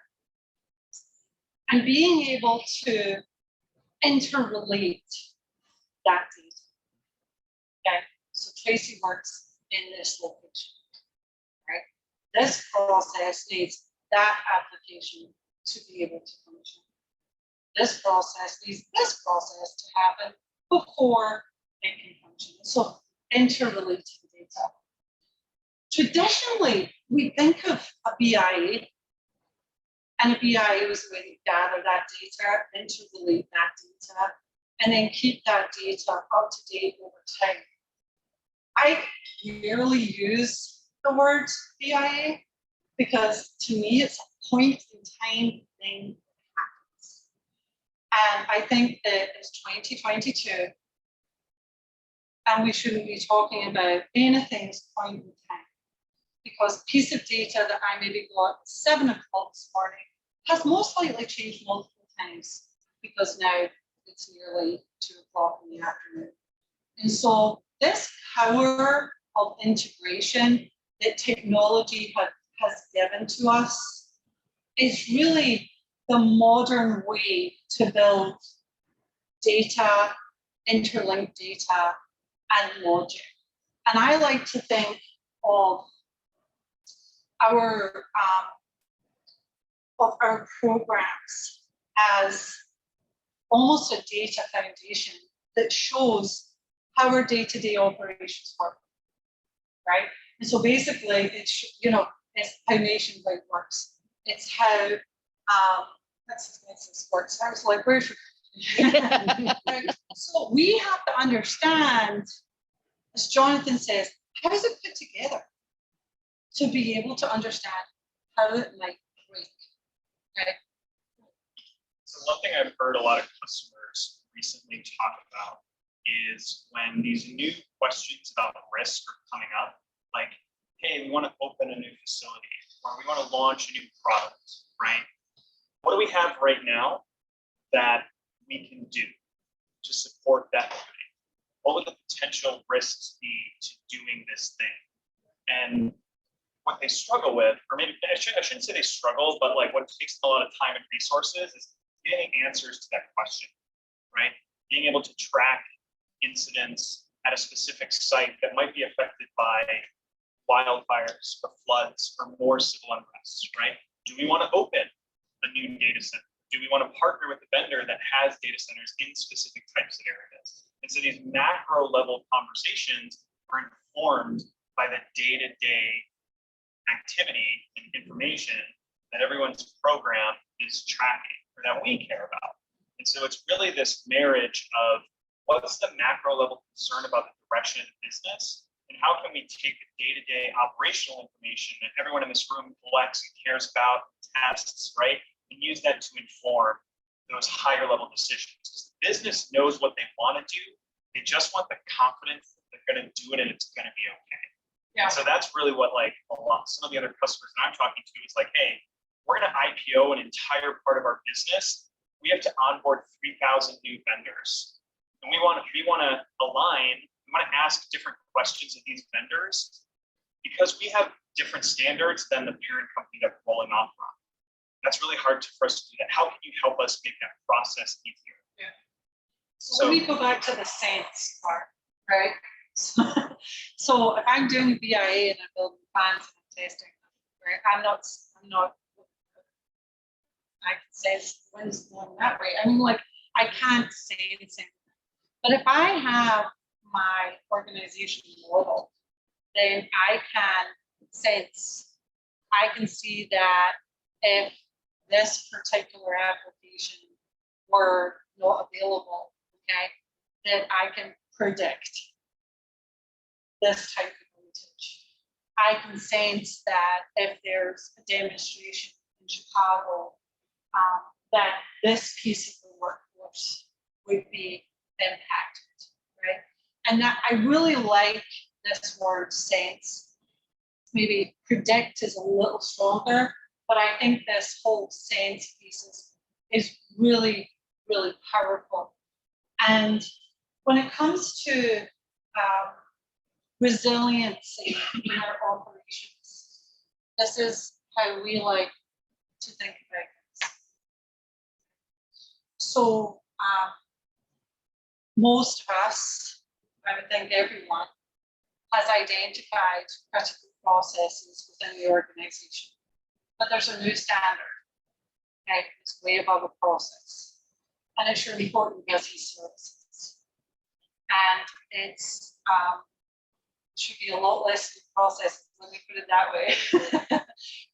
and being able to interrelate that data. Okay, so Tracy works in this location, right? This process needs that application to be able to function. This process needs this process to happen before it can function. So interrelating data. Traditionally, we think of a BIA, and a BIA was a way to gather that data, interrelate that data, and then keep that data up to date over time. I rarely use the word BIA because to me it's a point in time thing that happens. And I think that it's 2022 and we shouldn't be talking about anything's point in time, because a piece of data that I maybe got at 7 o'clock this morning has most likely changed multiple times because now it's nearly 2 o'clock in the afternoon. And so this power of integration that technology has given to us is really the modern way to build data, interlinked data, and logic. And I like to think of our programs as almost a data foundation that shows how our day-to-day operations work, right? And so basically, it's it's how Nationwide works. It's how this works. I was like, where's your right? So we have to understand, as Jonathan says, how is it put together to be able to understand how it might break, right? So one thing I've heard a lot of customers recently talk about is when these new questions about risk are coming up, like, hey, we want to open a new facility or we want to launch a new product, right? What do we have right now that we can do to support that opening? What would the potential risks be to doing this thing? And what they struggle with, or maybe I shouldn't say they struggle, but like what takes a lot of time and resources is getting answers to that question, right? Being able to track incidents at a specific site that might be affected by wildfires or floods or more civil unrest, right? Do we want to open a new data center? Do we want to partner with a vendor that has data centers in specific types of areas? And so these macro level conversations are informed by the day-to-day activity and information that everyone's program is tracking or that we care about. And so it's really this marriage of what's the macro level concern about the direction of the business, and how can we take the day-to-day operational information that everyone in this room collects and cares about, tests, right, and use that to inform those higher level decisions. Because the business knows what they want to do, they just want the confidence that they're going to do it and it's going to be okay. Yeah. So that's really what like some of the other customers that I'm talking to is like, hey, we're going to IPO an entire part of our business. We have to onboard 3,000 new vendors, and we want to align. We want to ask different questions of these vendors because we have different standards than the parent company that we're rolling off from. That's really hard for us to do that. How can you help us make that process easier? Yeah. So let me go back to the sense part, right? So if I'm doing BIA and I'm building plans and I'm testing them, right? I'm not, I can sense the wind's blowing that way. I mean, like, I can't say anything. But if I have my organization model, then I can sense, I can see that if this particular application were not available, okay, then I can predict this type of outage. I can sense that if there's a demonstration in Chicago, that this piece of the workforce would be impacted, right? And that I really like this word sense. Maybe predict is a little stronger, but I think this whole sense piece is really, really powerful. And when it comes to resiliency in our operations, this is how we like to think about this. So most of us, I would think everyone, has identified critical processes within the organization. But there's a new standard, okay? It's way above a process. And it's your important business services. And it's should be a lot less than process, let me put it that way,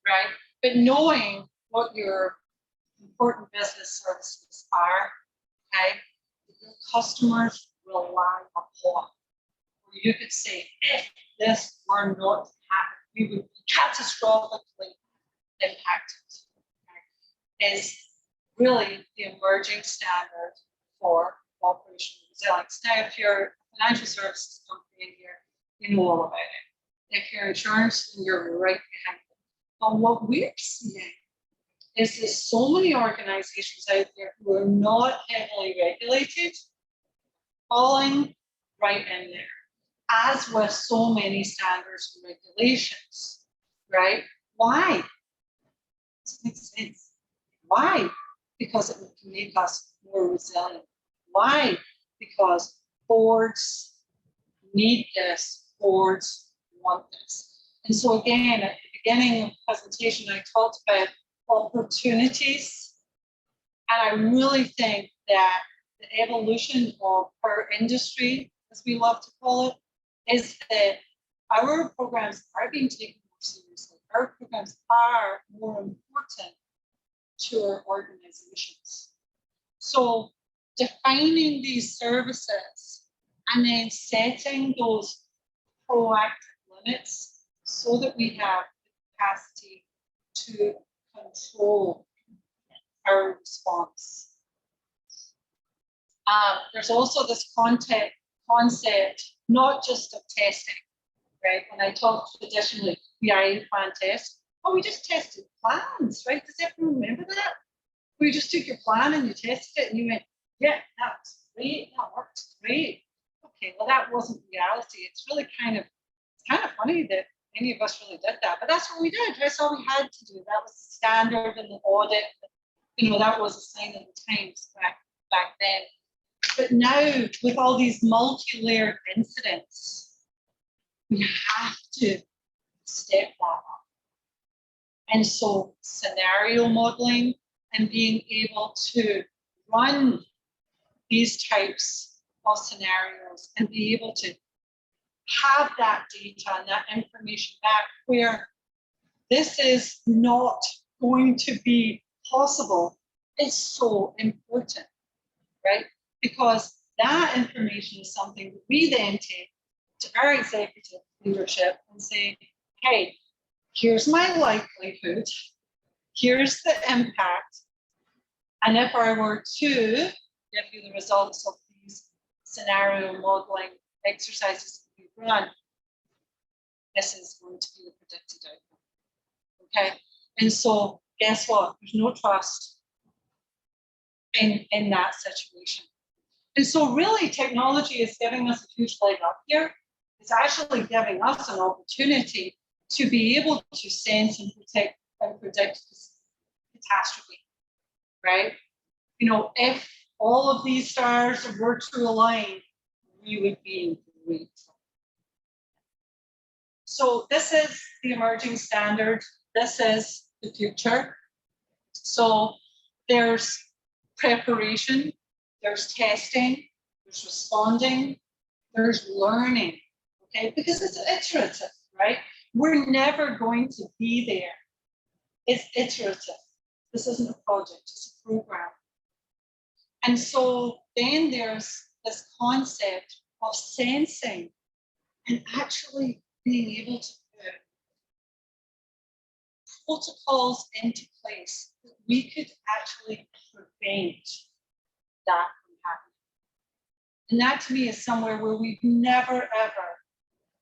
right? But knowing what your important business services are, okay, your customers rely upon. Or you could say, if this were not to happen, we would be catastrophically impacted. Okay? Is really the emerging standard for operational resilience. Now, if you're a financial services company in here, you know all about it. If you're insurance, then you're right behind it. But what we're seeing is there's so many organizations out there who are not heavily regulated, falling right in there, as with so many standards and regulations, right? Why? Does it make sense? Why? Because it can make us more resilient. Why? Because boards need this, boards want this. And so again, at the beginning of the presentation, I talked about opportunities. And I really think that the evolution of our industry, as we love to call it, is that our programs are being taken more seriously. Our programs are more important to our organizations. So defining these services and then setting those proactive limits so that we have the capacity to control our response. There's also this concept, not just of testing, right? When I talk traditionally, BIA plan test, oh, we just tested plans, right? Does everyone remember that? We just took your plan and you tested it and you went, yeah, that was great, that worked great. Okay, well, that wasn't reality. It's really kind of funny that any of us really did that, but that's what we did. That's all we had to do. That was the standard in the audit. You know, that was a sign of the times back then. But now, with all these multi-layered incidents, we have to step that up. And so scenario modeling and being able to run these types of scenarios and be able to have that data and that information back where this is not going to be possible is so important, right? Because that information is something that we then take to our executive leadership and say, hey, here's my likelihood, here's the impact, and if I were to give you the results of these scenario modeling exercises that we've run, this is going to be the predicted outcome. Okay, and so guess what? There's no trust in that situation. And so really technology is giving us a huge leg up here. It's actually giving us an opportunity to be able to sense and predict catastrophe, right? You know, if all of these stars were to align, we would be in great trouble. So this is the emerging standard. This is the future. So there's preparation, there's testing, there's responding, there's learning, okay? Because it's iterative, right? We're never going to be there. It's iterative. This isn't a project, it's a program. And so then there's this concept of sensing and actually being able to put protocols into place that we could actually prevent that from happening. And that to me is somewhere where we've never ever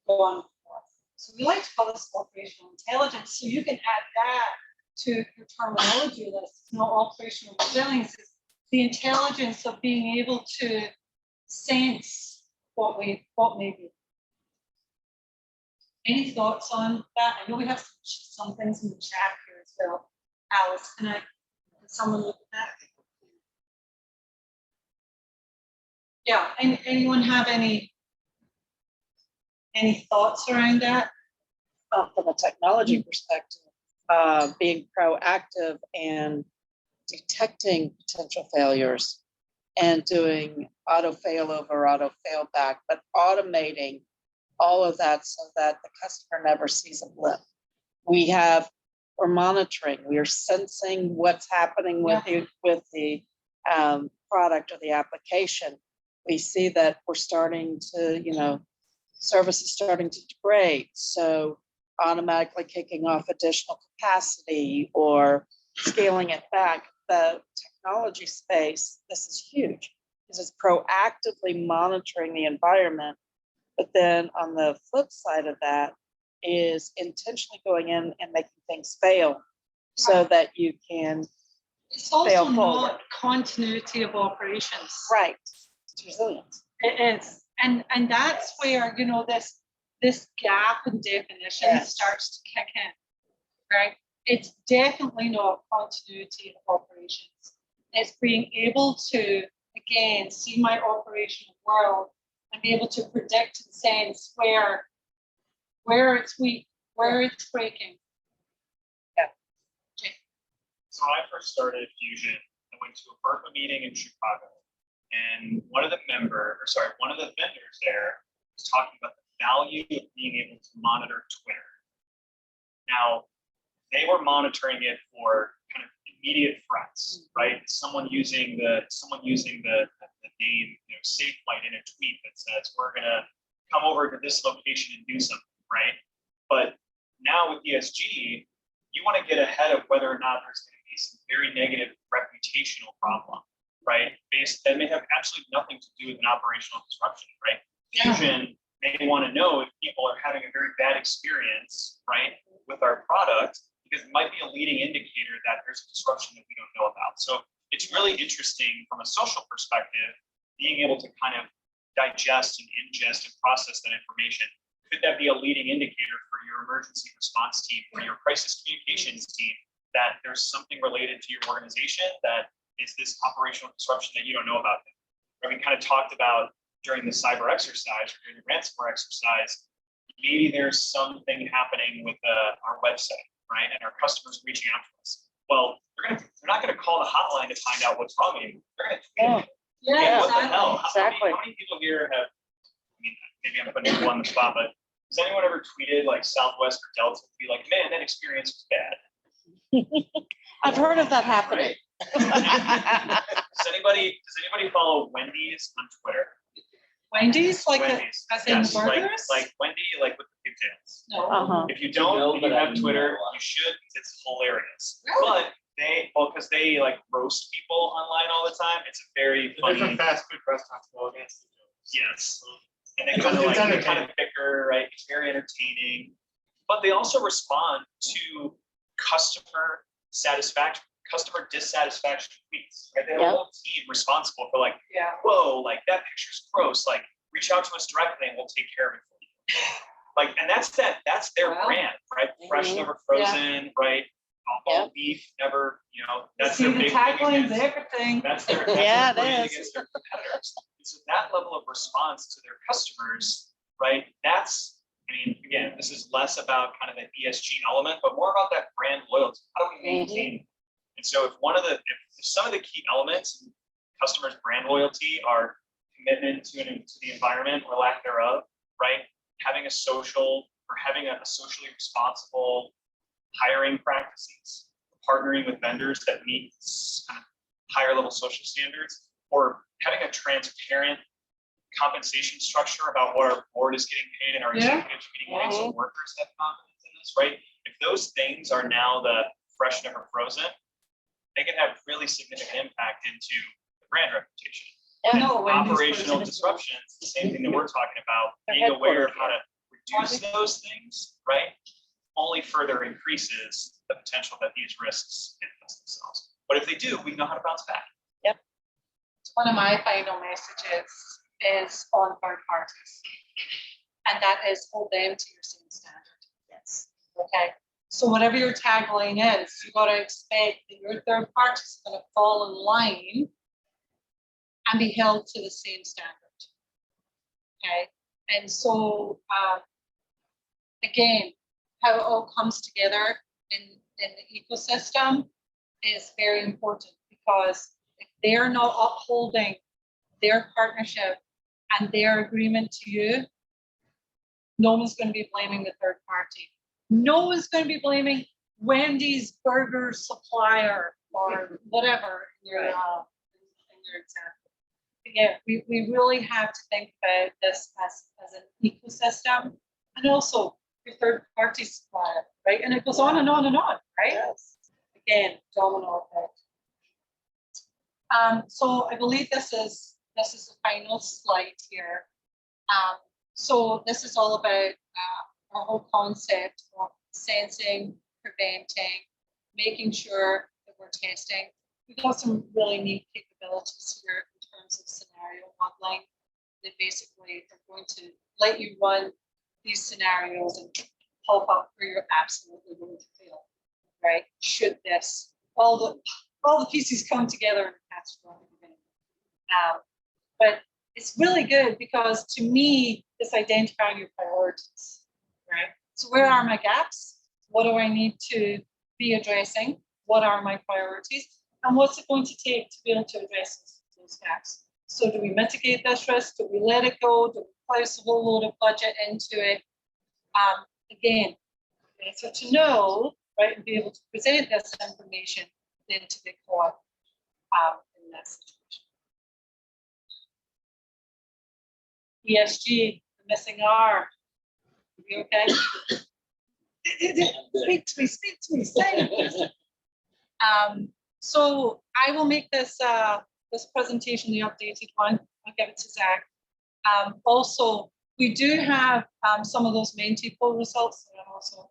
gone before. So we like to call this operational intelligence. So you can add that to your terminology list. It's not operational resilience, it's the intelligence of being able to sense what may be. Any thoughts on that? I know we have some things in the chat here as well. Alice, can someone look at that? Yeah, and anyone have any thoughts around that? From a technology perspective, being proactive and detecting potential failures and doing auto failover, auto failback, but automating all of that so that the customer never sees a blip. We're monitoring, we are sensing what's happening with the product or the application. We see that we're starting to, service is starting to degrade. So automatically kicking off additional capacity or scaling it back. The technology space, this is huge because it's proactively monitoring the environment. But then on the flip side of that is intentionally going in and making things fail so that you can It's also fail not forward. continuity of operations. Right. It's resilience. It is. And that's where, this gap in definition Yes. starts to kick in, right? It's definitely not continuity of operations. It's being able to, again, see my operational world and be able to predict and sense where it's weak, where it's breaking. So when I first started Fusion, I went to a FERPA meeting in Chicago, and one of the vendors there was talking about the value of being able to monitor Twitter. Now, they were monitoring it for kind of immediate threats, right? Someone using the name, safe light in a tweet that says we're gonna come over to this location and do something, right? But now with ESG, you want to get ahead of whether or not there's going to be some very negative reputational problem, right? That may have absolutely nothing to do with an operational disruption, right? Fusion may want to know if people are having a very bad experience, right, with our product, because it might be a leading indicator that there's a disruption that we don't know about. So it's really interesting from a social perspective, being able to kind of digest and ingest and process that information. Could that be a leading indicator for your emergency response team or your crisis communications team that there's something related to your organization that is this operational disruption that you don't know about? Or we kind of talked about during the cyber exercise or during the ransomware exercise, maybe there's something happening with our website, right? And our customers reaching out to us. Well, they're not going to call the hotline to find out what's wrong anymore. They're going to tweet it. Yeah, What the hell? Exactly. How many people here have, maybe I'm putting people on the spot, but has anyone ever tweeted like Southwest or Delta to be like, man, that experience was bad? I've heard of that happening. Does anybody follow Wendy's on Twitter? Wendy's, like Wendy's. as in Yes, burgers? like Wendy, like with the pigtails. No. Uh-huh. If you don't, No, and you but I have Twitter, know. you should, because it's hilarious. Really? But because they like roast people online all the time. It's a very The funny. different fast food restaurants go against each other. Yes. And they It's kind of entertaining. bicker, right? It's very entertaining. but they also respond to customer satisfaction, customer dissatisfaction tweets, right? They have a whole team responsible for like, Yeah. whoa, like that picture's gross, like reach out to us directly and we'll take care of it for you. Like, and that's their Wow. brand, right? Fresh, never frozen, right? All beef, never, that's their big tackling against, everything. that's their Yeah, brand it is. against their competitors. And so that level of response to their customers, right? That's, I mean, again, this is less about kind of an ESG element, but more about that brand loyalty. How do we maintain? And so if some of the key elements in customers' brand loyalty are commitment to the environment or lack thereof, right? Having a socially responsible hiring practices, partnering with vendors that meet kind of higher level social standards, or having a transparent compensation structure about what our board is getting paid and our executives getting paid, so workers have confidence in this, right? If those things are now the fresh, never frozen, they can have really significant impact into the brand reputation. And operational disruptions, the same thing that we're talking about, being aware of how to reduce those things, right? Only further increases the potential that these risks manifest themselves. But if they do, we know how to bounce back. One of my final messages is on third parties, and that is hold them to your same standard. Yes. Okay. So whatever your tagline is, you got to expect that your third party is going to fall in line and be held to the same standard. Okay. And so again, how it all comes together in the ecosystem is very important, because if they're not upholding their partnership and their agreement to you, no one's going to be blaming the third party. No one's going to be blaming Wendy's burger supplier or whatever in your example. Yeah, we really have to think about this as an ecosystem, and also your third party supplier, right? And it goes on and on and on, right? Yes. Again, domino effect. So I believe this is the final slide here. So this is all about our whole concept of sensing, preventing, making sure that we're testing. We've got some really neat capabilities here in terms of scenario modeling that basically are going to let you run these scenarios and pop up where you're absolutely going to fail, right? Should this, all the pieces come together in a catastrophic event. But it's really good, because to me, it's identifying your priorities, right? So where are my gaps? What do I need to be addressing? What are my priorities? And what's it going to take to be able to address those gaps? So do we mitigate this risk? Do we let it go? Do we place a whole load of budget into it? Again, better to know, right, and be able to present this information than to be caught in that situation. ESG, the missing R. Are you okay? Speak to me, say it. So I will make this this presentation the updated one. I'll give it to Zach. Also, we do have some of those Mentico results, and also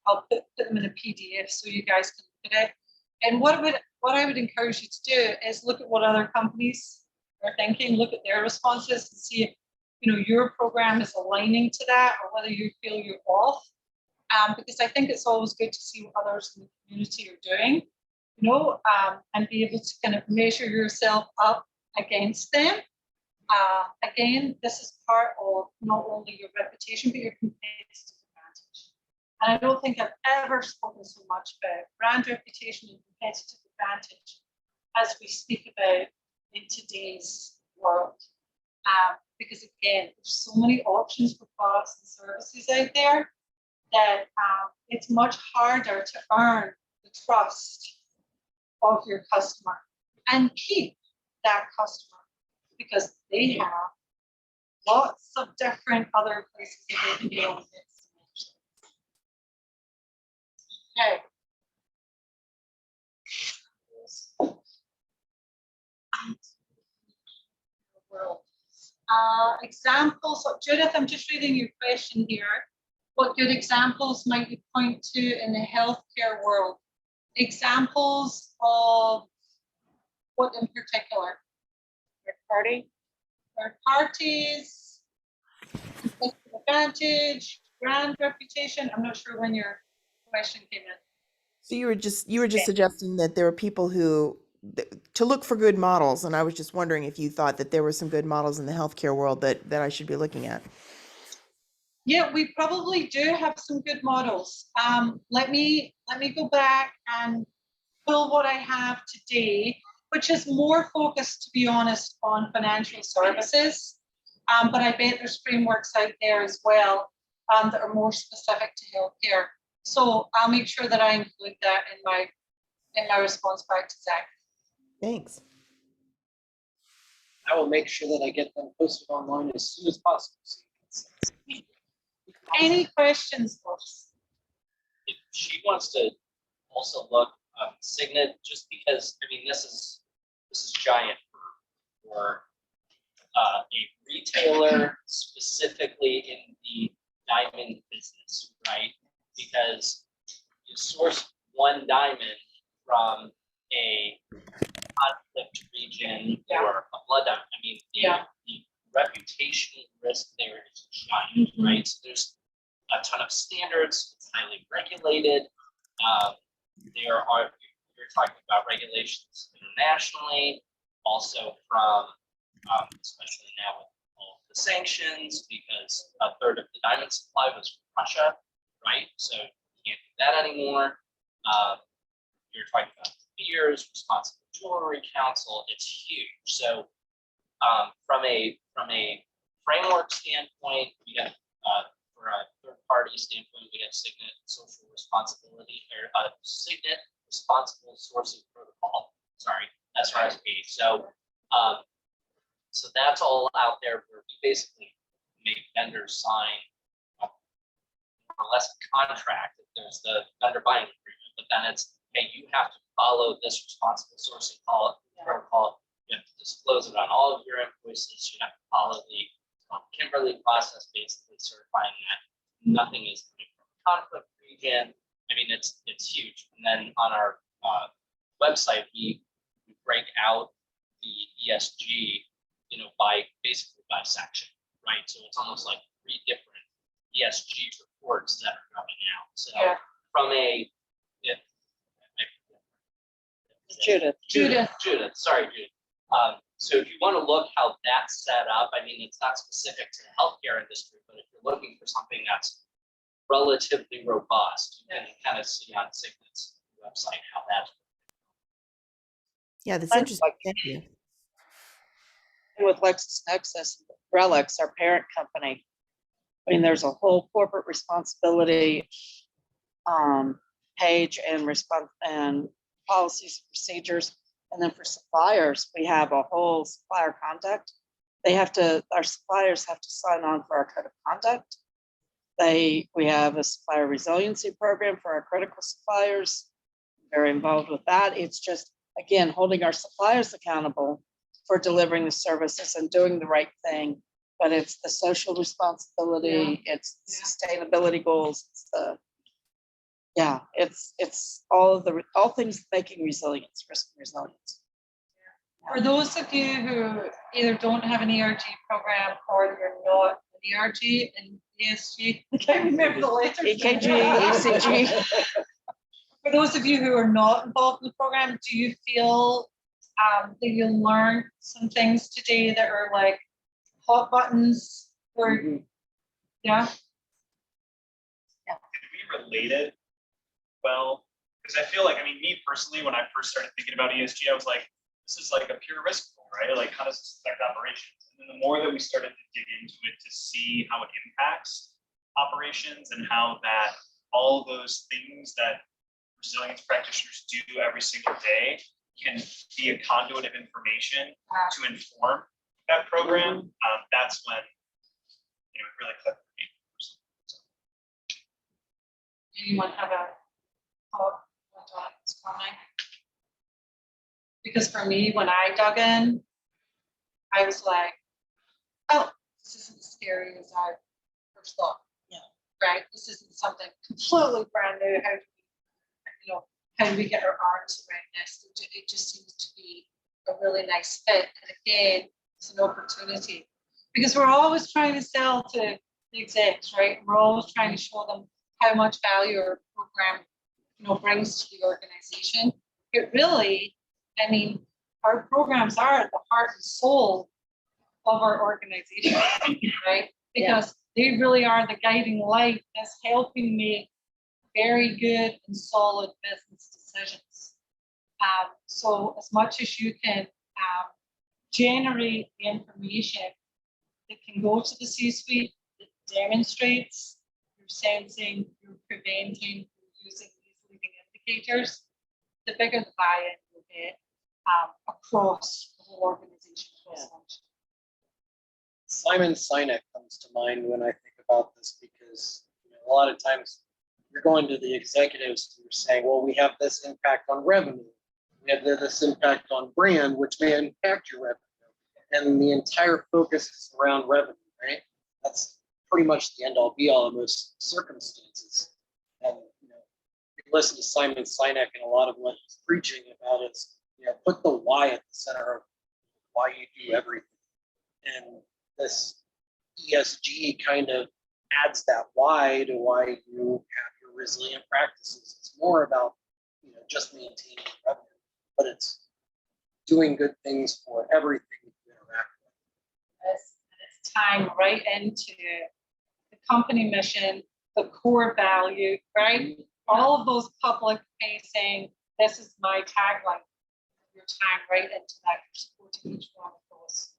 I'll put them in a PDF so you guys can look at it. And what I would encourage you to do is look at what other companies are thinking, look at their responses, and see if your program is aligning to that, or whether you feel you're off. Because I think it's always good to see what others in the community are doing, and be able to kind of measure yourself up against them. Again, this is part of not only your reputation, but your competitive advantage. And I don't think I've ever spoken so much about brand reputation and competitive advantage as we speak about in today's world. Because again, there's so many options for products and services out there that it's much harder to earn the trust of your customer and keep that customer, because they have lots of different other places that they can go and get solutions. Okay. World. Examples of Judith, I'm just reading your question here. what good examples might you point to in the healthcare world? Examples of what in particular? Third party. Third parties, competitive advantage, brand reputation. I'm not sure when your question came in. So you were just suggesting that there are people who to look for good models, and I was just wondering if you thought that there were some good models in the healthcare world that I should be looking at. Yeah, we probably do have some good models. Let me go back and pull what I have today, which is more focused, to be honest, on financial services. But I bet there's frameworks out there as well that are more specific to healthcare. So I'll make sure that I include that in my response back to Zach. Thanks. I will make sure that I get them posted online as soon as possible. Any questions, folks? If she wants to also look Signet, just because I mean this is giant for a retailer specifically in the diamond business, right? Because you source one diamond from a conflict region or a blood diamond. I mean, the reputation risk there is giant, right? So there's a ton of standards. It's highly regulated. You're talking about regulations internationally, also from especially now with all the sanctions, because a third of the diamond supply was from Russia, right? So you can't do that anymore. You're talking about beers, responsible jewelry council. It's huge. So from a framework standpoint, we got for a third party standpoint, we have Signet social responsibility or Signet responsible sourcing protocol. Sorry, SRSP. So so that's all out there where we basically make vendors sign more or less a contract if there's the vendor buying agreement, but then it's, hey, you have to follow this responsible sourcing protocol. You have to disclose it on all of your invoices. You have to follow the Kimberly process, basically certifying that nothing is coming from a conflict region. I mean, it's huge. And then on our website, we break out the ESG, basically by section, right? So it's almost like 3 different ESG reports that are coming out. So from a Judith, sorry, Judith. So if you want to look how that's set up, I mean, it's not specific to the healthcare industry, but if you're looking for something that's relatively robust, you can kind of see on Signet's website how that's. Yeah, that's interesting. Thank you. With LexisNexis, Relics, our parent company, I mean, there's a whole corporate responsibility page and policies and procedures. And then for suppliers, we have a whole supplier conduct. Our suppliers have to sign on for our code of conduct. We have a supplier resiliency program for our critical suppliers. Very involved with that. It's just, again, holding our suppliers accountable for delivering the services and doing the right thing. But it's the social responsibility, it's the sustainability goals, it's all things making resilience, risk and resilience. For those of you who either don't have an ERG program or you're not an ERG and ESG, I can't remember the letters. EKG, ECG. For those of you who are not involved in the program, do you feel that you learned some things today that are like hot buttons or Did we relate it well? Because I feel like, I mean, me personally, when I first started thinking about ESG, I was like, this is like a pure risk pool, right? Like, how does this affect operations? And then the more that we started to dig into it to see how it impacts operations and how that all those things that resilience practitioners do every single day can be a conduit of information to inform that program, that's when it really clicked for me. anyone have a thought on this comment? Because for me, when I dug in, I was like, oh, this isn't as scary as I first thought. right? This isn't something completely brand new. How do we get our arms around this? It just seems to be a really nice fit. And again, it's an opportunity because we're always trying to sell to the execs, right? We're always trying to show them how much value our program, brings to the organization. It really, I mean, our programs are at the heart and soul of our organization, right? Because they really are the guiding light that's helping make very good and solid business decisions. So as much as you can generate the information that can go to the C-suite that demonstrates you're sensing, you're preventing, you're using these leading indicators, the bigger the buy-in you'll get across the whole organization. Simon Sinek comes to mind when I think about this because a lot of times you're going to the executives and you're saying, well, we have this impact on revenue. We have this impact on brand, which may impact your revenue. And the entire focus is around revenue, right? That's pretty much the end all be all in most circumstances. And you listen to Simon Sinek and a lot of what he's preaching about is, put the why at the center of why you do everything. And this ESG kind of adds that why to why you have your resilient practices. It's more about just maintaining revenue, but it's doing good things for everything you interact with. It's tying right into the company mission, the core value, right? All of those public facing, this is my tagline. You're tying right into that. You're supporting each one of those.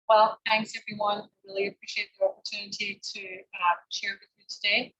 Well, thanks everyone. Really appreciate the opportunity to share with you today.